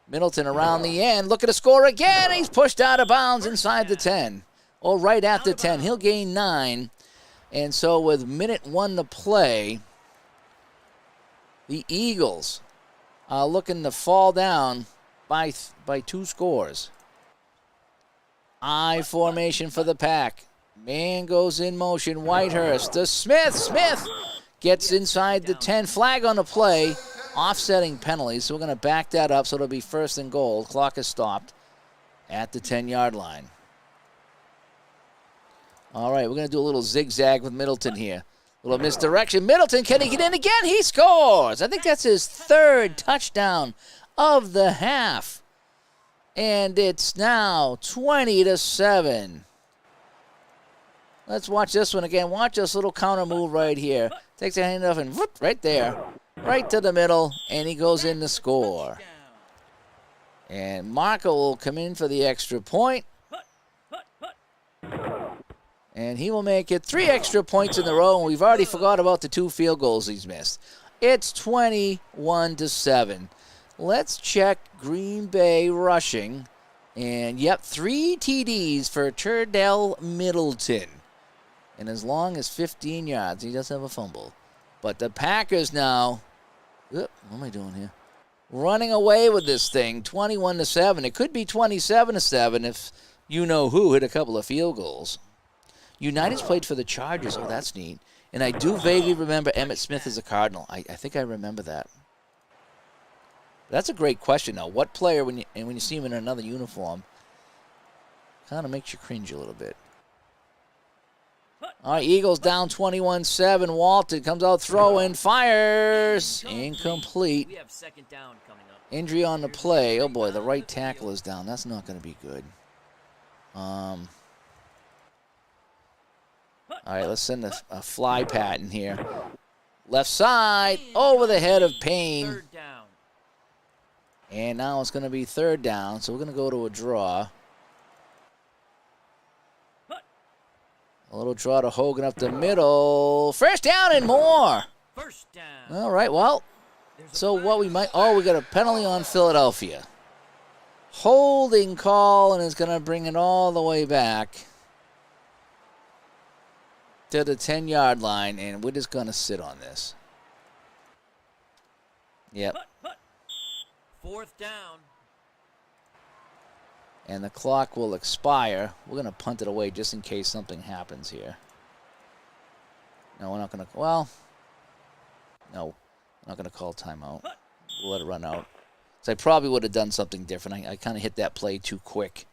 Middleton around the end. Looking to score again. He's pushed out of bounds inside the 10. Or right at the 10. He'll gain 9. And so with minute 1 to play, the Eagles are looking to fall down by 2 scores. I formation for the Pack. Man goes in motion. Whitehurst to Smith. Smith gets inside the 10. Flag on the play. Offsetting penalties. So we're going to back that up so it'll be 1st and goal. Clock is stopped at the 10-yard line. All right, we're going to do a little zigzag with Middleton here. A little misdirection. Middleton, can he get in again? He scores. I think that's his 3rd touchdown of the half. And it's now 20-7. Let's watch this one again. Watch this little counter move right here. Takes a hand off and whoop, right there. Right to the middle, and he goes in to score. And Marco will come in for the extra point. And he will make it 3 extra points in a row, and we've already forgot about the 2 field goals he's missed. It's 21-7. Let's check Green Bay rushing. And, yep, 3 TDs for Turdell Middleton. And as long as 15 yards, he does have a fumble. But the Packers now, what am I doing here? Running away with this thing, 21-7. It could be 27-7 if you-know-who hit a couple of field goals. United's played for the Chargers. Oh, that's neat. And I do vaguely remember Emmitt Smith as a Cardinal. I think I remember that. That's a great question, though. What player, when you see him in another uniform, kind of makes you cringe a little bit. All right, Eagles down 21-7. Walton comes out throwing, fires. Incomplete. We have second down coming up. Injury on the play. Oh, boy, the right tackle is down. That's not going to be good. All right, let's send a fly pattern here. Left side, over the head of Payne. Third down. And now it's going to be third down, so we're going to go to a draw. A little draw to Hogan up the middle. First down and more. First down. All right, well, so what we might... Oh, we got a penalty on Philadelphia. Holding call, and it's going to bring it all the way back to the 10-yard line, and we're just going to sit on this. Yep. Fourth down. And the clock will expire. We're going to punt it away just in case something happens here. No, we're not going to... Well, no, we're not going to call timeout. We'll let it run out. So I probably would have done something different. I kind of hit that play too quick.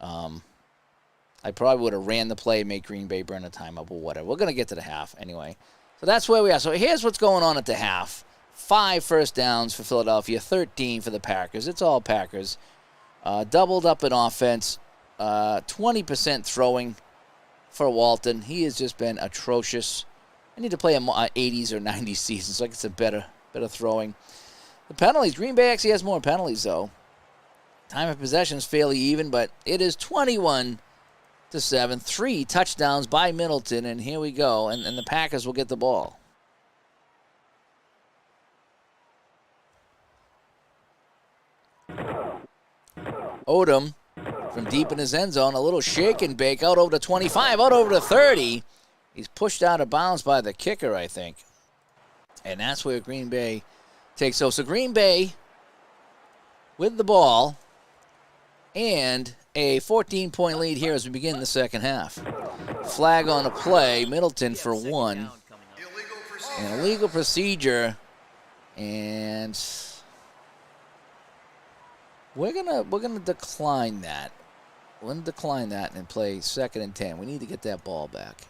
I probably would have ran the play, made Green Bay burn a timeout, but whatever. We're going to get to the half anyway. So that's where we are. So here's what's going on at the half. 5 first downs for Philadelphia, 13 for the Packers. It's all Packers. Doubled up in offense, 20% throwing for Walton. He has just been atrocious. I need to play an 80s or 90s season so I get some better throwing. The penalties, Green Bay actually has more penalties, though. Time of possession is fairly even, but it is 21-7. 3 touchdowns by Middleton, and here we go. And the Packers will get the ball. Odom from deep in his end zone, a little shake and bake out over to 25, out over to 30. He's pushed out of bounds by the kicker, I think. And that's where Green Bay takes over. So Green Bay with the ball and a 14-point lead here as we begin the second half. Flag on a play, Middleton for 1. An illegal procedure, and we're gonna decline that. We're gonna decline that and play 2nd and 10. We need to get that ball back.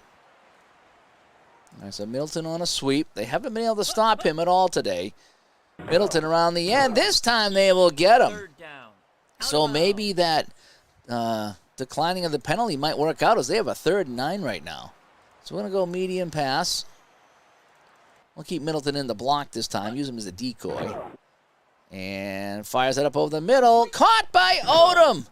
All right, so Middleton on a sweep. They haven't been able to stop him at all today. Middleton around the end. This time they will get him. So maybe that declining of the penalty might work out as they have a 3rd and 9 right now. So we're going to go medium pass. We'll keep Middleton in the block this time. Use him as a decoy. And fires it up over the middle. Caught by Odom.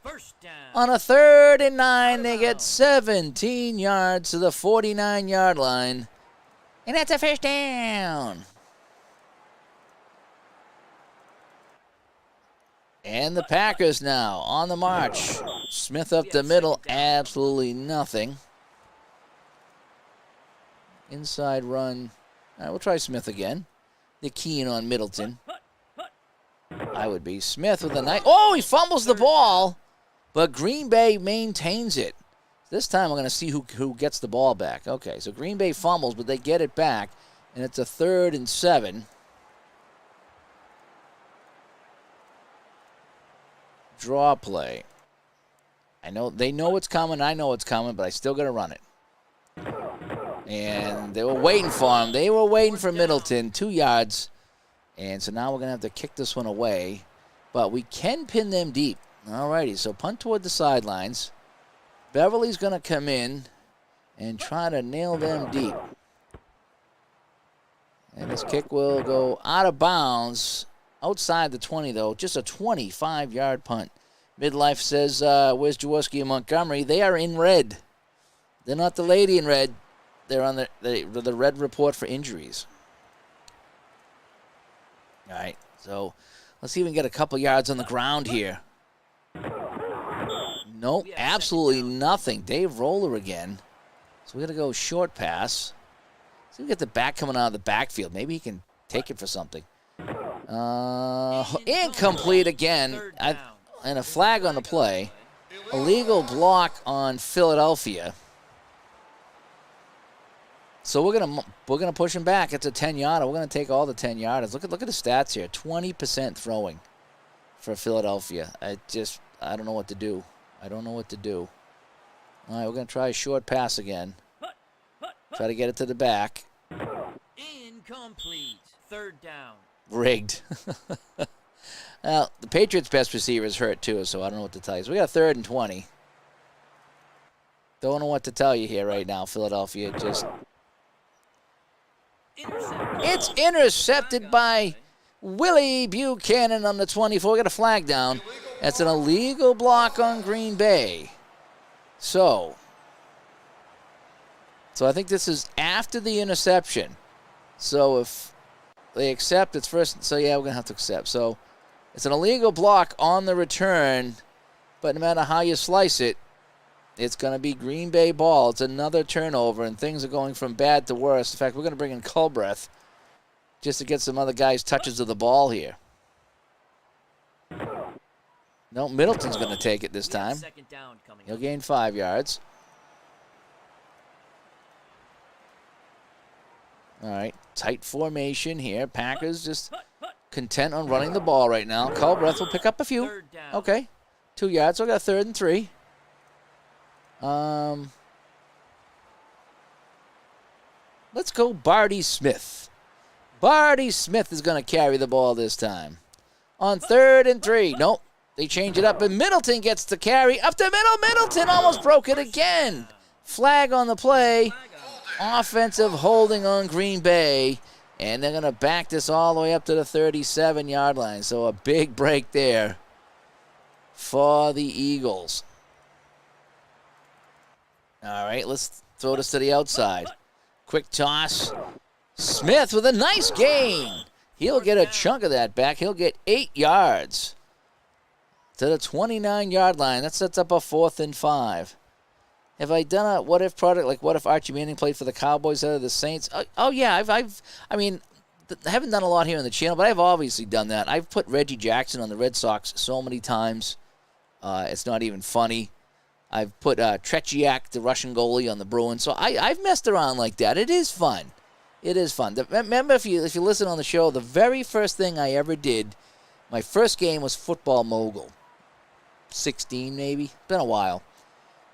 On a 3rd and 9, they get 17 yards to the 49-yard line. And that's a first down. And the Packers now on the march. Smith up the middle, absolutely nothing. Inside run. All right, we'll try Smith again. They're keying on Middleton. I would be. Smith with a nice... Oh, he fumbles the ball, but Green Bay maintains it. This time we're going to see who gets the ball back. Okay, so Green Bay fumbles, but they get it back, and it's a 3rd and 7. Draw play. They know it's coming. I know it's coming, but I still got to run it. And they were waiting for him. They were waiting for Middleton, 2 yards. And so now we're going to have to kick this one away. But we can pin them deep. All righty, so punt toward the sidelines. Beverly's going to come in and try to nail them deep. And this kick will go out of bounds. Outside the 20, though, just a 25-yard punt. Midlife says, where's Jaworski and Montgomery? They are in red. They're not the lady in red. They're on the red report for injuries. All right, so let's see if we can get a couple yards on the ground here. Nope, absolutely nothing. Dave Roller again. So we're going to go short pass. See if we get the back coming out of the backfield. Maybe he can take it for something. Incomplete again. And a flag on the play. Illegal block on Philadelphia. So we're gonna push him back. It's a 10-yarder. We're gonna take all the 10-yarders. Look at the stats here. 20% throwing for Philadelphia. I don't know what to do. I don't know what to do. All right, we're gonna try a short pass again. Try to get it to the back. Incomplete. Third down. Rigged. Well, the Patriots' best receiver is hurt too, so I don't know what to tell you. So we got 3rd and 20. Don't know what to tell you here right now, Philadelphia. It's intercepted by Willie Buchanan on the 24. We got a flag down. That's an illegal block on Green Bay. So I think this is after the interception. So if they accept, it's first. So yeah, we're gonna have to accept. So it's an illegal block on the return, but no matter how you slice it, it's going to be Green Bay ball. It's another turnover, and things are going from bad to worse. In fact, we're going to bring in Culbreth just to get some other guys' touches of the ball here. No, Middleton's going to take it this time. Second down coming He'll up. gain 5 yards. All right, tight formation here. Packers just content on running the ball right now. Culbreth will pick up a few. Third down. Okay, 2 yards. So we got 3rd and 3. Let's go Barty Smith. Barty Smith is going to carry the ball this time. On 3rd and 3. Nope. They change it up, and Middleton gets the carry. Up the middle. Middleton almost broke it again. Flag on the play. Offensive holding on Green Bay. And they're going to back this all the way up to the 37-yard line. So a big break there for the Eagles. All right, let's throw this to the outside. Quick toss. Smith with a nice gain. He'll get a chunk of that back. He'll get 8 yards to the 29-yard line. That sets up a 4th and 5. Have I done a what-if product? Like, what if Archie Manning played for the Cowboys instead of the Saints? Oh yeah, I haven't done a lot here on the channel, but I've obviously done that. I've put Reggie Jackson on the Red Sox so many times. It's not even funny. I've put Tretiak, the Russian goalie, on the Bruins. So I've messed around like that. It is fun. It is fun. Remember, if you listen on the show, the very first thing I ever did, my first game was Football Mogul. 16 maybe. Been a while.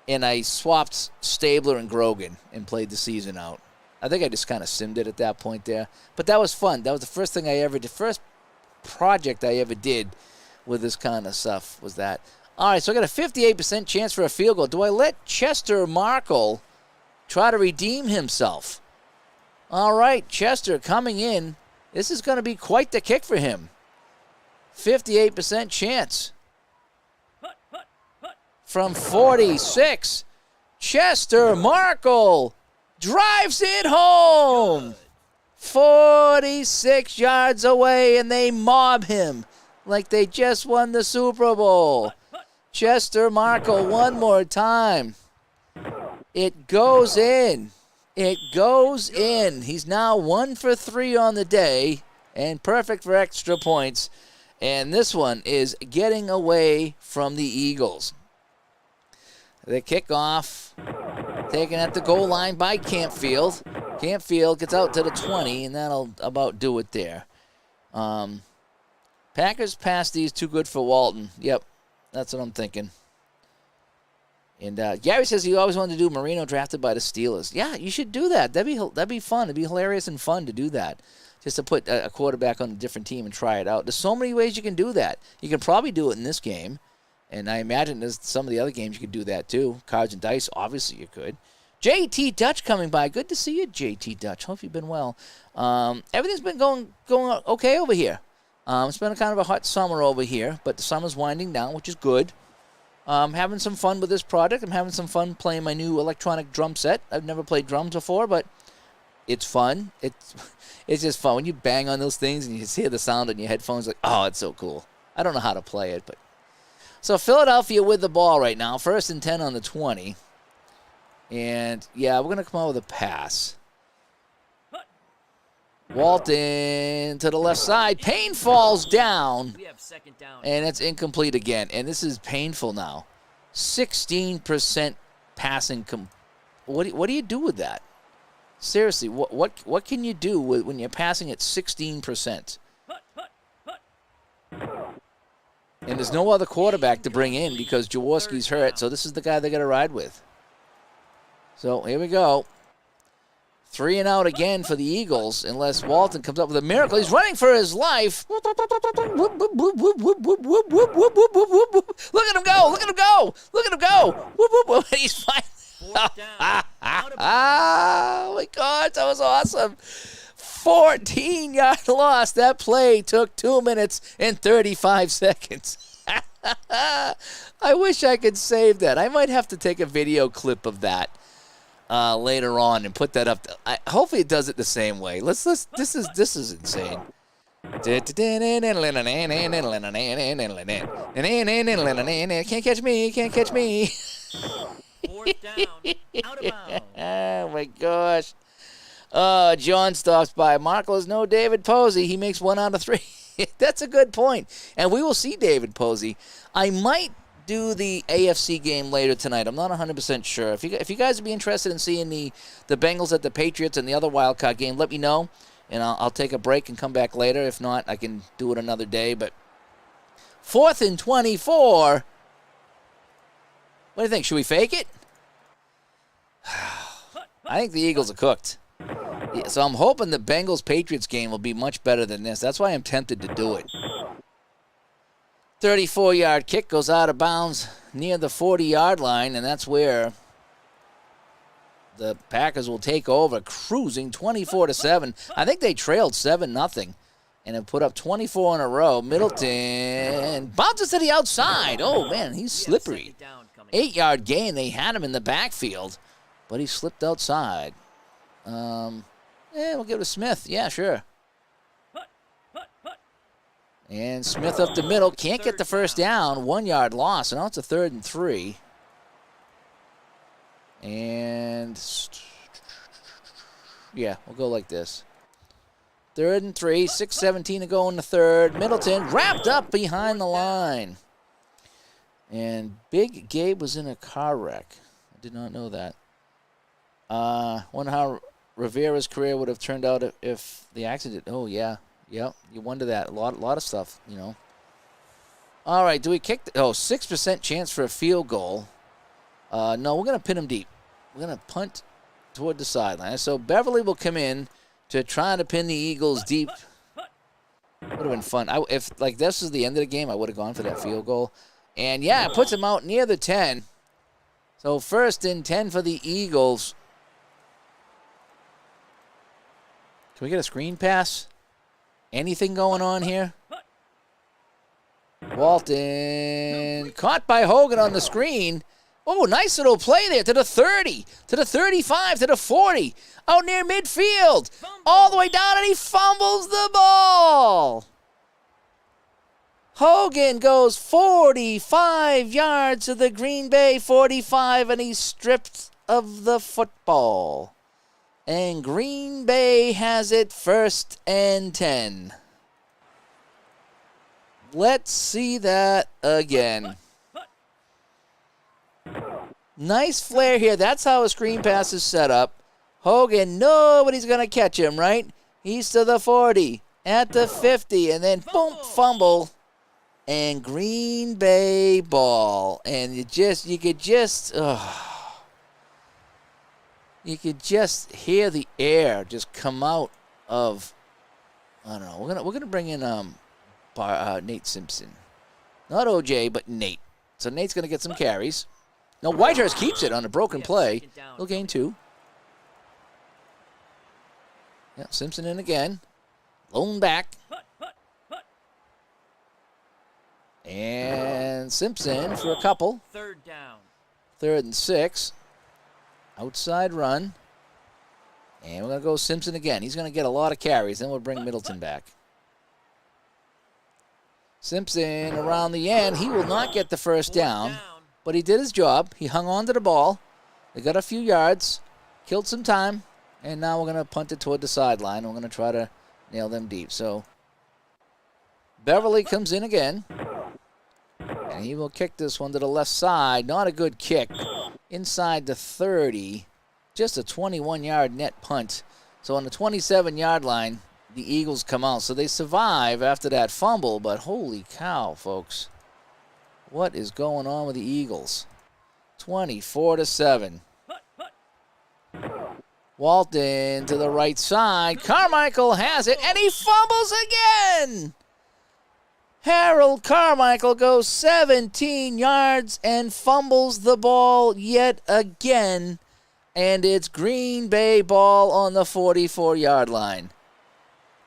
And I swapped Stabler and Grogan and played the season out. I think I just kind of simmed it at that point there. But that was fun. That was the first thing I ever did. First project I ever did with this kind of stuff was that. All right, so I got a 58% chance for a field goal. Do I let Chester Markle try to redeem himself? All right, Chester coming in. This is going to be quite the kick for him. 58% chance. From 46, Chester Markle drives it home. 46 yards away, and they mob him like they just won the Super Bowl. Chester Markle one more time. It goes in. It goes in. He's now 1 for 3 on the day and perfect for extra points. And this one is getting away from the Eagles. The kickoff taken at the goal line by Campfield. Campfield gets out to the 20, and that'll about do it there. Packers pass these too good for Walton. Yep, that's what I'm thinking. And Gary says he always wanted to do Marino drafted by the Steelers. Yeah, you should do that. That'd be fun. It'd be hilarious and fun to do that. Just to put a quarterback on a different team and try it out. There's so many ways you can do that. You can probably do it in this game. And I imagine there's some of the other games you could do that too. Cards and dice, obviously you could. JT Dutch coming by. Good to see you, JT Dutch. Hope you've been well. Everything's been going okay over here. It's been kind of a hot summer over here, but the summer's winding down, which is good. Having some fun with this project. I'm having some fun playing my new electronic drum set. I've never played drums before, but it's fun. It's just fun. When you bang on those things and you just hear the sound in your headphones, like, oh, it's so cool. I don't know how to play it, but... So Philadelphia with the ball right now. 1st and 10 on the 20. And, yeah, we're going to come out with a pass. Walton to the left side. Payne falls down. We have second down. And it's incomplete again. And this is painful now. 16% passing. What do you do with that? Seriously, what can you do when you're passing at 16%? And there's no other quarterback to bring in because Jaworski's hurt, so this is the guy they got to ride with. So here we go. 3 and out again for the Eagles, unless Walton comes up with a miracle. He's running for his life. Look at him go! Look at him go! Look at him go! He's fine. Oh my God, that was awesome. 14-yard loss. That play took 2 minutes and 35 seconds. I wish I could save that. I might have to take a video clip of that later on and put that up. Hopefully it does it the same way. This is insane. Can't catch me. Can't catch me. 4th down. Out of bounds. Oh my gosh. John stops by. Markles, no David Posey. He makes 1 out of 3. That's a good point. And we will see David Posey. I might do the AFC game later tonight. I'm not 100% sure. If you guys would be interested in seeing the Bengals at the Patriots and the other wildcard game, let me know. And I'll take a break and come back later. If not, I can do it another day. But 4th and 24. What do you think? Should we fake it? I think the Eagles are cooked. Yeah, so I'm hoping the Bengals-Patriots game will be much better than this. That's why I'm tempted to do it. 34-yard kick goes out of bounds near the 40-yard line, and that's where the Packers will take over, cruising 24-7. I think they trailed 7-0 and have put up 24 in a row. Middleton bounces to the outside. Oh, man, he's slippery. 8-yard gain. They had him in the backfield, but he slipped outside. We'll give it to Smith. Yeah, sure. And Smith up the middle. Can't get the first down. 1-yard loss. And now it's a 3rd and 3. And, yeah, we'll go like this. 3rd and 3. 6:17 to go in the third. Middleton wrapped up behind the line. And Big Gabe was in a car wreck. I did not know that. Wonder how Rivera's career would have turned out if the accident. Oh, yeah. Yep. You wonder that. A lot of stuff, you know. All right. Do we kick? 6% chance for a field goal. No, we're going to pin him deep. We're going to punt toward the sideline. So Beverly will come in to try to pin the Eagles deep. Would have been fun. If this is the end of the game, I would have gone for that field goal. And, yeah, it puts him out near the 10. So 1st and 10 for the Eagles. Can we get a screen pass? Anything going on here? Walton caught by Hogan on the screen. Oh, nice little play there to the 30, to the 35, to the 40. Out near midfield. All the way down, and he fumbles the ball. Hogan goes 45 yards to the Green Bay 45, and he's stripped of the football. And Green Bay has it 1st and 10. Let's see that again. Nice flare here. That's how a screen pass is set up. Hogan, nobody's going to catch him, right? He's to the 40, at the 50, and then boom, fumble. And Green Bay ball. And you could just hear the air just come out of, I don't know. We're gonna bring in Nate Simpson, not OJ, but Nate. So Nate's gonna get some carries. No, Whitehurst keeps it on a broken play. He'll gain 2. Yeah, Simpson in again. Lone back. And Simpson for a couple. 3rd down. 3rd and 6. Outside run. And we're going to go Simpson again. He's going to get a lot of carries. Then we'll bring Middleton back. Simpson around the end. He will not get the first down. But he did his job. He hung on to the ball. They got a few yards. Killed some time. And now we're going to punt it toward the sideline. We're going to try to nail them deep. So Beverly comes in again. And he will kick this one to the left side. Not a good kick. Inside the 30. Just a 21-yard net punt. So on the 27-yard line, the Eagles come out. So they survive after that fumble, but holy cow, folks. What is going on with the Eagles? 24-7. Walton to the right side. Carmichael has it, and he fumbles again. Harold Carmichael goes 17 yards and fumbles the ball yet again. And it's Green Bay ball on the 44-yard line.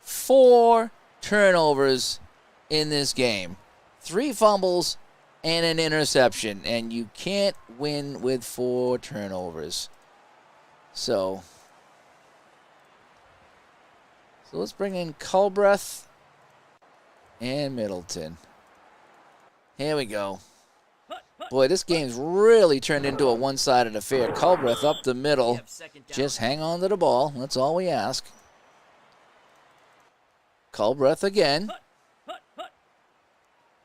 4 turnovers in this game. 3 fumbles and an interception. And you can't win with 4 turnovers. So let's bring in Culbreth and Middleton. Here we go. Boy, this game's really turned into a one-sided affair. Culbreth up the middle. Just hang on to the ball. That's all we ask. Culbreth again.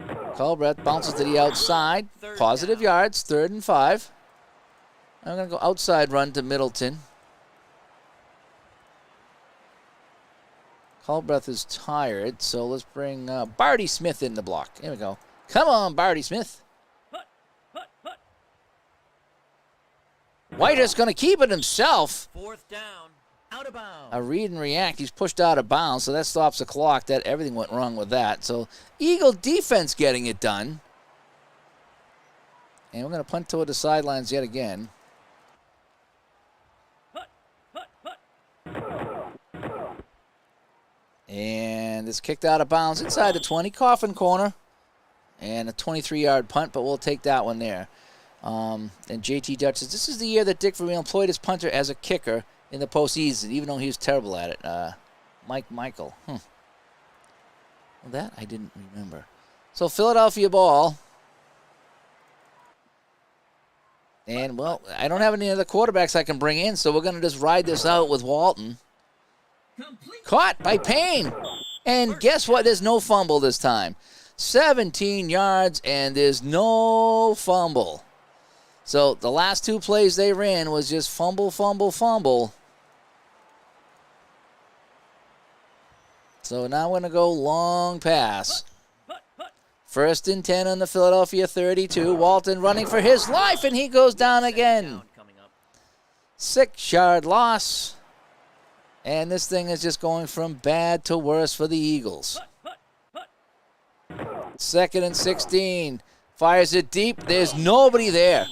Culbreth bounces to the outside. Positive yards, 3rd and 5. I'm going to go outside run to Middleton. Culbreth is tired, so let's bring Barty Smith in the block. Here we go. Come on, Barty Smith. Whitehead's going to keep it himself. 4th down, out of bounds. A read and react. He's pushed out of bounds, so that stops the clock. Everything went wrong with that. So Eagle defense getting it done. And we're going to punt toward the sidelines yet again. And it's kicked out of bounds inside the 20, coffin corner. And a 23-yard punt, but we'll take that one there. And JT Dutch says, this is the year that Dick Vermeil employed his punter as a kicker in the postseason, even though he was terrible at it. Mike Michael. Well, that I didn't remember. So Philadelphia ball. And, well, I don't have any other quarterbacks I can bring in, so we're going to just ride this out with Walton. Caught by Payne. And guess what? There's no fumble this time. 17 yards, and there's no fumble. So the last 2 plays they ran was just fumble, fumble, fumble. So now we're going to go long pass. 1st and 10 on the Philadelphia 32. Walton running for his life, and he goes down again. 6-yard loss. And this thing is just going from bad to worse for the Eagles. 2nd and 16. Fires it deep. There's nobody there.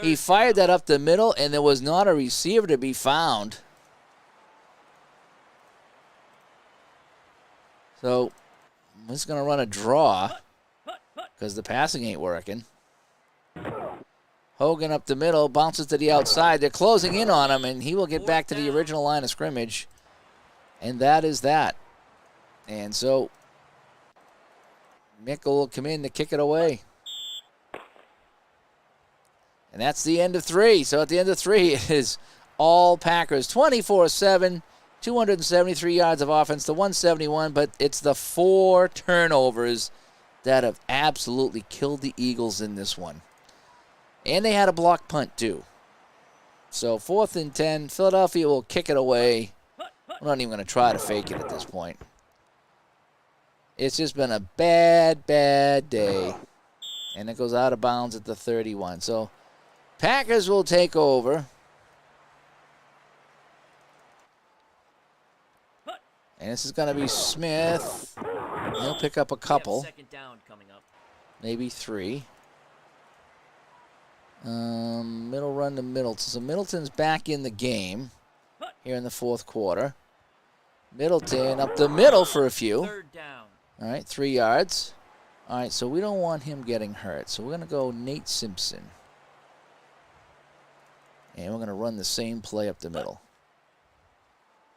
He fired that up the middle, and there was not a receiver to be found. So, I'm just going to run a draw because the passing ain't working. Hogan up the middle, bounces to the outside. They're closing in on him, and he will get back to the original line of scrimmage. And that is that. And so, Mickle will come in to kick it away. And that's the end of 3. So at the end of 3, it is all Packers. 24-7, 273 yards of offense to 171. But it's the 4 turnovers that have absolutely killed the Eagles in this one. And they had a block punt, too. So 4th and 10, Philadelphia will kick it away. I'm not even going to try to fake it at this point. It's just been a bad, bad day. And it goes out of bounds at the 31. So Packers will take over. And this is going to be Smith. He'll pick up a couple. 2nd down coming up. Maybe 3. Middle run to Middleton. So Middleton's back in the game here in the 4th quarter. Middleton up the middle for a few. 3rd down. All right, 3 yards. All right, so we don't want him getting hurt. So we're going to go Nate Simpson. And we're going to run the same play up the middle.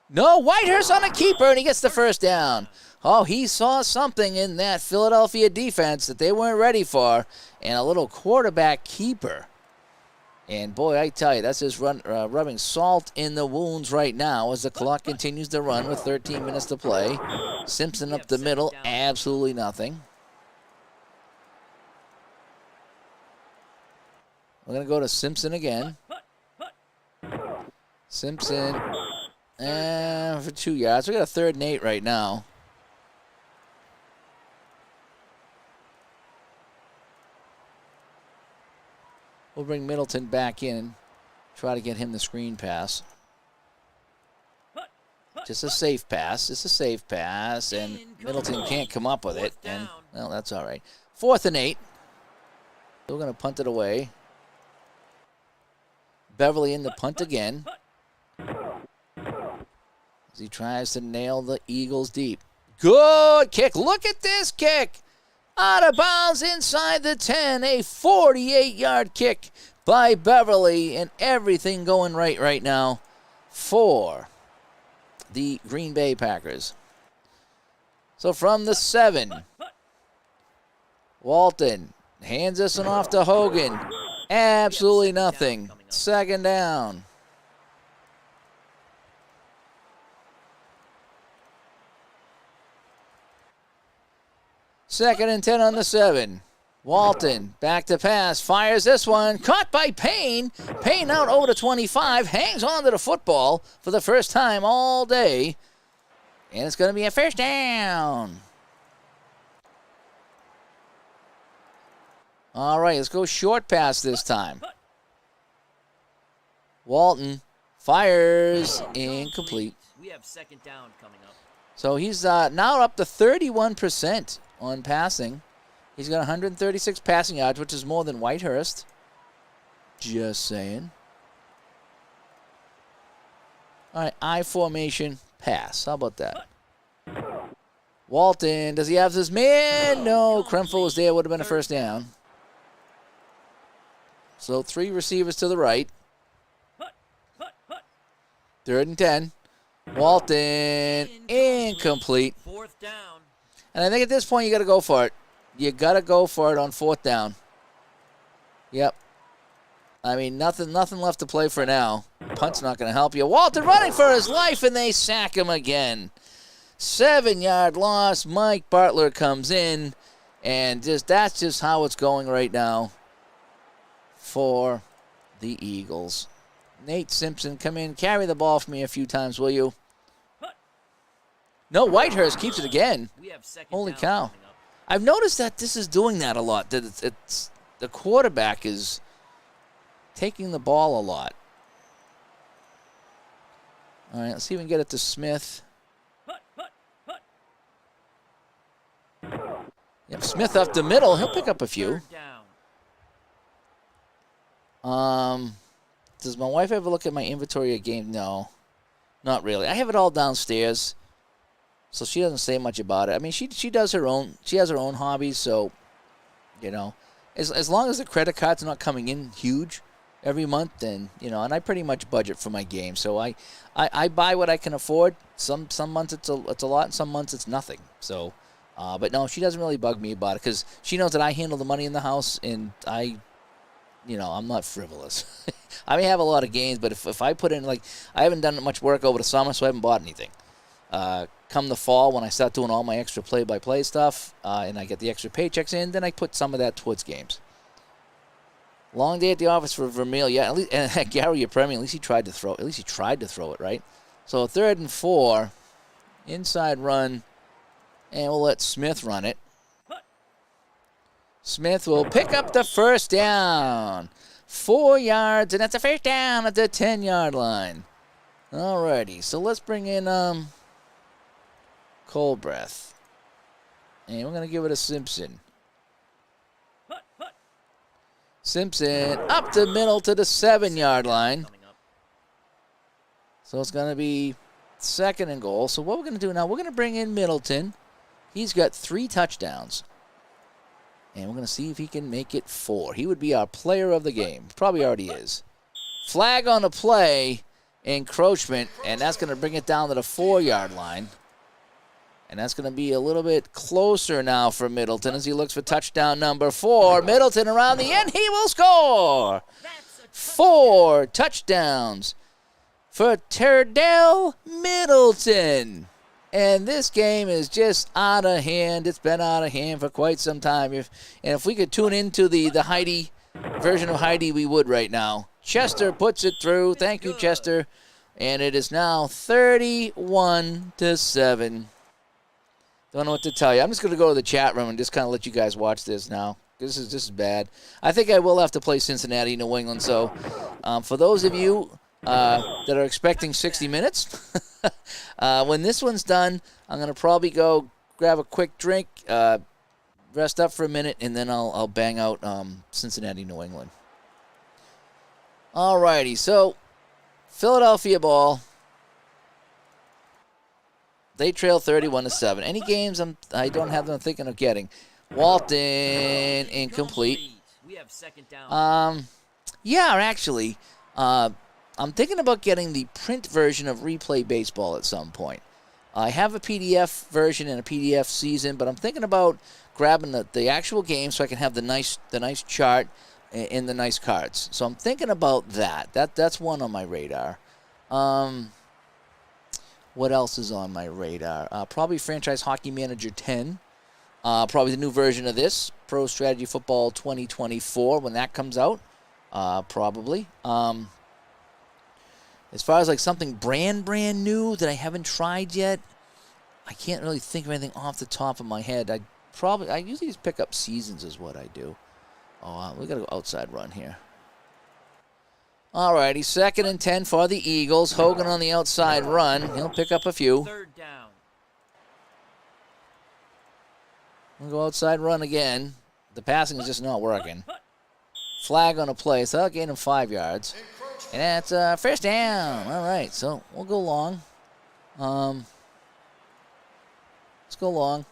No, Whitehurst on a keeper, and he gets the 1st down. Oh, he saw something in that Philadelphia defense that they weren't ready for, and a little quarterback keeper. And, boy, I tell you, that's just rubbing salt in the wounds right now as the clock continues to run with 13 minutes to play. Simpson up the middle, absolutely nothing. We're going to go to Simpson again. Simpson for 2 yards. We got a 3rd and 8 right now. We'll bring Middleton back in. Try to get him the screen pass. Just a safe pass. Just a safe pass. And Middleton can't come up with it. And, well, that's all right. 4th and 8. So we're going to punt it away. Beverly in the punt again. As he tries to nail the Eagles deep. Good kick. Look at this kick. Out of bounds inside the 10. A 48-yard kick by Beverly. And everything going right now for the Green Bay Packers. So from the 7, Walton hands this one off to Hogan. Absolutely nothing. 2nd down. Second and 10 on the 7. Walton back to pass. Fires this one. Caught by Payne. Payne out over to 25. Hangs on to the football for the first time all day. And it's going to be a 1st down. All right, let's go short pass this time. Walton fires. Incomplete. We have 2nd down coming up. So he's now up to 31% on passing. He's got 136 passing yards, which is more than Whitehurst. Just saying. All right, I formation, pass. How about that? Walton, does he have his man? No, Kremfel was there. Would have been a 1st down. So 3 receivers to the right. 3rd and 10. Walton, incomplete. 4th down. And I think at this point you got to go for it. You got to go for it on 4th down. Yep. I mean, nothing left to play for now. Punt's not going to help you. Walton running for his life, and they sack him again. 7-yard loss. Mike Bartler comes in, and that's just how it's going right now for the Eagles. Nate Simpson, come in, carry the ball for me a few times, will you? No, Whitehurst keeps it again. We have 2nd Holy down cow. coming up. I've noticed that this is doing that a lot. That it's the quarterback is taking the ball a lot. All right, let's see if we can get it to Smith. Yep, Smith up the middle. He'll pick up a few. 3rd down. Does my wife ever look at my inventory of games? No, not really. I have it all downstairs, so she doesn't say much about it. I mean, she does her own. She has her own hobbies, so you know, as long as the credit card's not coming in huge every month, then and I pretty much budget for my game. So I buy what I can afford. Some months it's a lot, and some months it's nothing. So, but no, she doesn't really bug me about it because she knows that I handle the money in the house, and I'm not frivolous. I may have a lot of gains, but if I put in, I haven't done much work over the summer, so I haven't bought anything. Come the fall, when I start doing all my extra play-by-play stuff, and I get the extra paychecks in, then I put some of that towards games. Long day at the office for Vermeil. Yeah, at least, and Gary Yepremi, at least he tried to throw it, right? So 3rd and 4, inside run, and we'll let Smith run it. Smith will pick up the 1st down. 4 yards, and that's a 1st down at the 10-yard line. Alrighty, so let's bring in Cold Breath. And we're going to give it a Simpson. Simpson up the middle to the 7-yard line. So it's going to be 2nd and goal. So what we're going to do now, we're going to bring in Middleton. He's got 3 touchdowns. And we're going to see if he can make it 4. He would be our player of the game. Probably already is. Flag on the play. Encroachment. And that's going to bring it down to the 4-yard line. And that's going to be a little bit closer now for Middleton as he looks for touchdown number 4. Middleton around the end. He will score. 4 touchdowns for Terdell Middleton. And this game is just out of hand. It's been out of hand for quite some time. If we could tune into the Heidi version of Heidi we would right now. Chester puts it through. Thank you, Chester. And it is now 31-7. Don't know what to tell you. I'm just going to go to the chat room and just kind of let you guys watch this now. This is bad. I think I will have to play Cincinnati, New England. So for those of you that are expecting 60 minutes, when this one's done, I'm going to probably go grab a quick drink, rest up for a minute, and then I'll bang out Cincinnati, New England. All righty. So Philadelphia ball. They trail 31-7. Any games I don't have them thinking of getting. Walton, incomplete. We have second down. Yeah, actually, I'm thinking about getting the print version of Replay Baseball at some point. I have a PDF version and a PDF season, but I'm thinking about grabbing the actual game so I can have the nice chart and the nice cards. So I'm thinking about that. That's one on my radar. What else is on my radar? Probably Franchise Hockey Manager 10. Probably the new version of this, Pro Strategy Football 2024, when that comes out. Probably. As far as like something brand new that I haven't tried yet, I can't really think of anything off the top of my head. I usually just pick up seasons is what I do. Oh, we got to go outside run here. Alrighty, 2nd and 10 for the Eagles. Hogan on the outside run. He'll pick up a few. Third down. We'll go outside run again. The passing is just not working. Flag on a play, so I'll gain him 5 yards. And that's first down. All right, so we'll go long. Let's go long.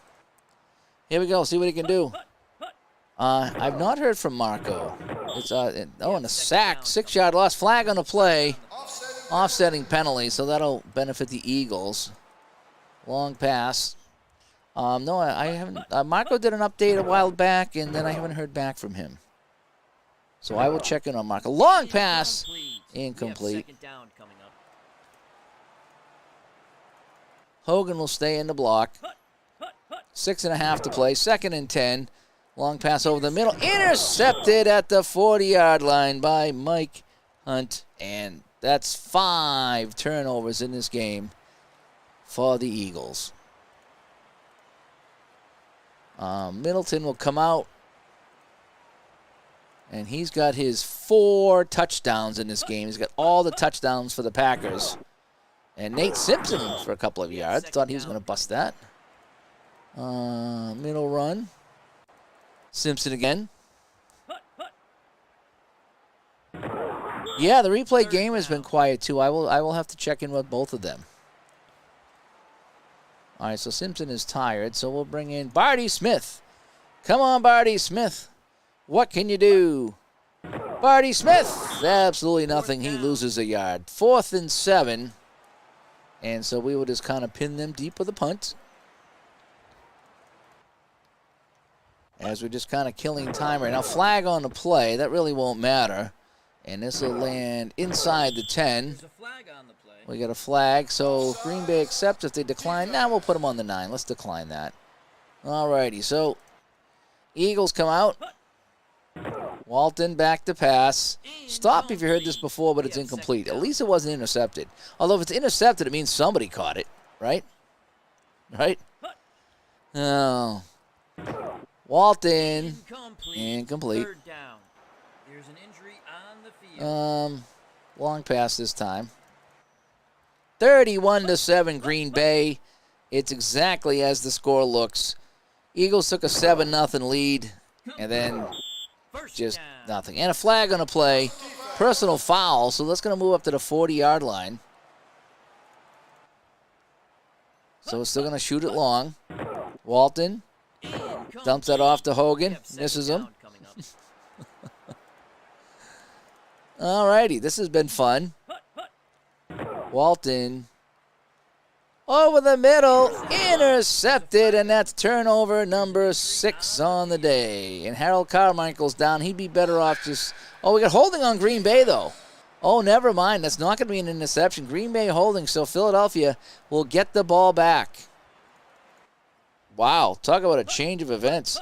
Here we go, see what he can do. I've not heard from Marco. It's and a sack, 6-yard loss, flag on the play, offsetting penalty, so that'll benefit the Eagles. Long pass. No, I haven't. Marco did an update a while back, and then I haven't heard back from him. So I will check in on Marco. Long pass, incomplete. Second down coming up. Hogan will stay in the block. 6.5 to play. 2nd and 10. Long pass over the middle. Intercepted at the 40-yard line by Mike Hunt. And that's 5 turnovers in this game for the Eagles. Middleton will come out. And he's got his 4 touchdowns in this game. He's got all the touchdowns for the Packers. And Nate Simpson for a couple of yards. Thought he was going to bust that. Middle run. Simpson again. Yeah, the replay game has been quiet too. I will have to check in with both of them. All right, so Simpson is tired, so we'll bring in Barty Smith. Come on, Barty Smith. What can you do? Barty Smith. Absolutely nothing. He loses a yard. 4th and 7. And so we will just kind of pin them deep with a punt. As we're just kind of killing time right now. Flag on the play. That really won't matter. And this will land inside the 10. There's a flag on the play. We got a flag. So if Green Bay accepts. If they decline, now we'll put them on the 9. Let's decline that. All righty. So Eagles come out. Walton back to pass. Stop if you heard this before, but it's incomplete. At least it wasn't intercepted. Although if it's intercepted, it means somebody caught it, right? Right? Oh. Walton. Incomplete. Third down. There's an injury on the field. Long pass this time. 31-7 Green Bay. It's exactly as the score looks. Eagles took a 7-0 lead, and then just nothing. And a flag on a play. Personal foul, so that's going to move up to the 40-yard line. So we're still going to shoot it long. Walton dumps that off to Hogan. Misses him. All righty, this has been fun. Walton over the middle, intercepted, and that's turnover number 6 on the day. And Harold Carmichael's down. He'd be better off just... Oh, we got holding on Green Bay, though. Oh, never mind. That's not going to be an interception. Green Bay holding, so Philadelphia will get the ball back. Wow, talk about a change of events.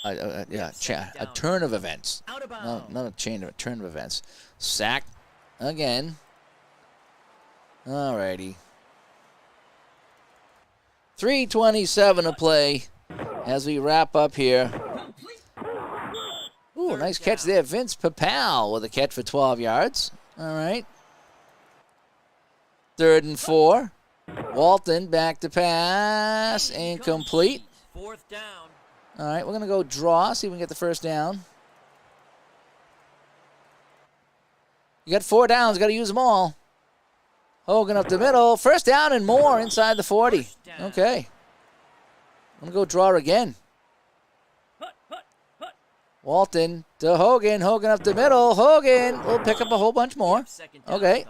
a turn of events. Out of No, bounds. not a turn of events. Sack again. Alrighty. 3:27 to play as we wrap up here. Ooh, nice catch there. Vince Papal with a catch for 12 yards. All right. 3rd and 4. Walton back to pass. Incomplete. 4th down. All right, we're going to go draw, see if we can get the first down. You got 4 downs, got to use them all. Hogan up the middle. First down and more inside the 40. Okay. I'm going to go draw again. Walton to Hogan. Hogan up the middle. Hogan will pick up a whole bunch more. Okay.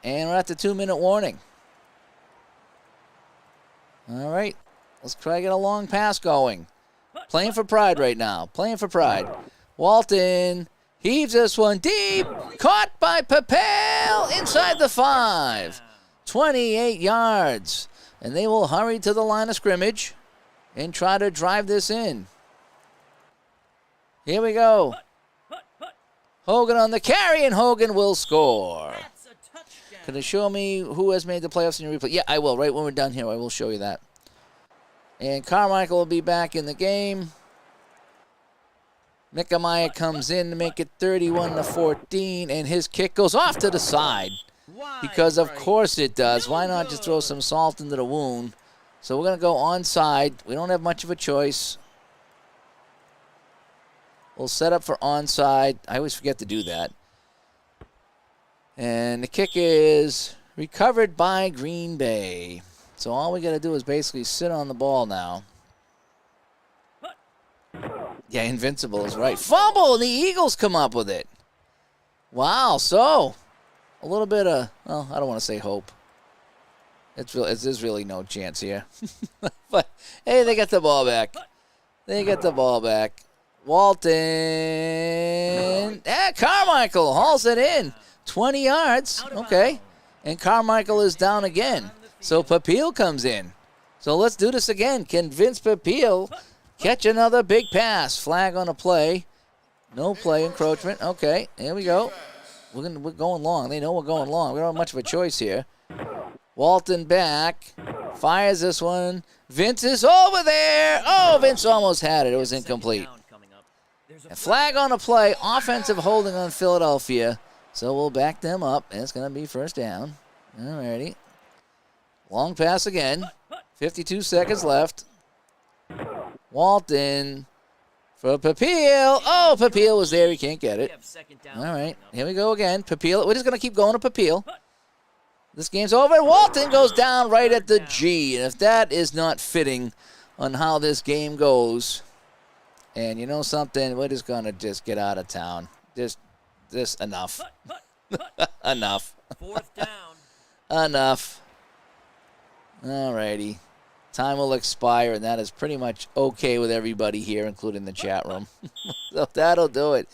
And we're at the 2-minute warning. All right. Let's try to get a long pass going. Playing for pride right now. Playing for pride. Walton heaves this one deep. Caught by Papel inside the 5. 28 yards. And they will hurry to the line of scrimmage and try to drive this in. Here we go. Hogan on the carry, and Hogan will score. Can you show me who has made the playoffs in your replay? Yeah, I will. Right when we're done here, I will show you that. And Carmichael will be back in the game. Mickamaya comes in to make it 31-14, and his kick goes off to the side. Because of course it does. Why not just throw some salt into the wound? So we're going to go onside. We don't have much of a choice. We'll set up for onside. I always forget to do that. And the kick is recovered by Green Bay. So all we got to do is basically sit on the ball now. Yeah, invincible is right. Fumble, and the Eagles come up with it. Wow, so a little bit of, well, I don't want to say hope. There's really no chance here. But, hey, they get the ball back. They get the ball back. Walton. Carmichael hauls it in. 20 yards. Okay. And Carmichael is down again. So Papil comes in. So let's do this again. Can Vince Papil catch another big pass? Flag on a play. No play encroachment. Okay. Here we go. We're going long. They know we're going long. We don't have much of a choice here. Walton back. Fires this one. Vince is over there. Oh, Vince almost had it. It was incomplete. A flag on a play, offensive holding on Philadelphia. So we'll back them up, and it's going to be first down. Alrighty. Long pass again. 52 seconds left. Walton for Papil. Oh, Papil was there. He can't get it. All right. Here we go again. Papil. We're just going to keep going to Papil. This game's over. Walton goes down right at the G. And if that is not fitting on how this game goes, and you know something, we're just going to just get out of town. Just enough. Enough. 4th down. Enough. All righty. Time will expire, and that is pretty much okay with everybody here, including the chat room. So that'll do it.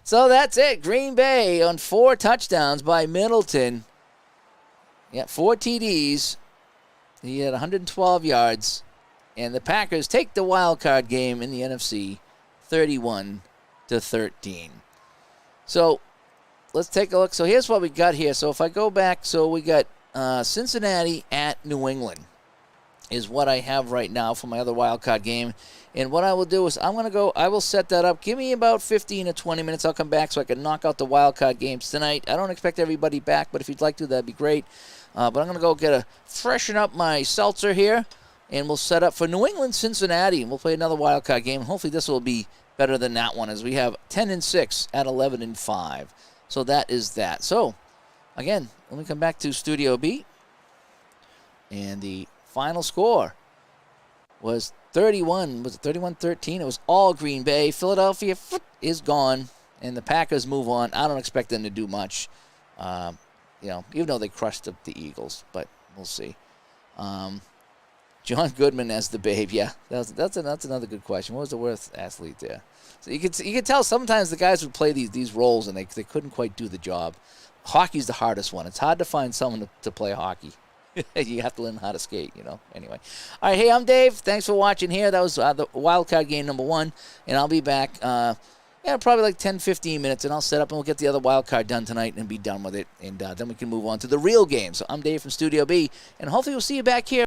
So that's it. Green Bay on 4 touchdowns by Middleton. Yeah, 4 TDs. He had 112 yards. And the Packers take the wild card game in the NFC 31-13. So let's take a look. So here's what we got here. So if I go back, so we got Cincinnati at New England is what I have right now for my other wild card game. And what I will do is I will set that up. Give me about 15 to 20 minutes. I'll come back so I can knock out the wild card games tonight. I don't expect everybody back, but if you'd like to, that'd be great. But I'm going to go freshen up my seltzer here. And we'll set up for New England, Cincinnati. And we'll play another wild card game. Hopefully this will be better than that one, as we have 10-6 at 11-5. So that is that. So, again, let me come back to Studio B. And the final score was 31-13? It was all Green Bay. Philadelphia is gone, and the Packers move on. I don't expect them to do much, even though they crushed up the Eagles, but we'll see. John Goodman as the babe, yeah. That's another good question. What was the worst athlete there? So you could tell sometimes the guys would play these roles and they couldn't quite do the job. Hockey's the hardest one. It's hard to find someone to play hockey. You have to learn how to skate, Anyway. All right, hey, I'm Dave. Thanks for watching here. That was the wild card game number 1, and I'll be back probably like 10, 15 minutes, and I'll set up and we'll get the other wild card done tonight and be done with it, and then we can move on to the real game. So I'm Dave from Studio B, and hopefully we'll see you back here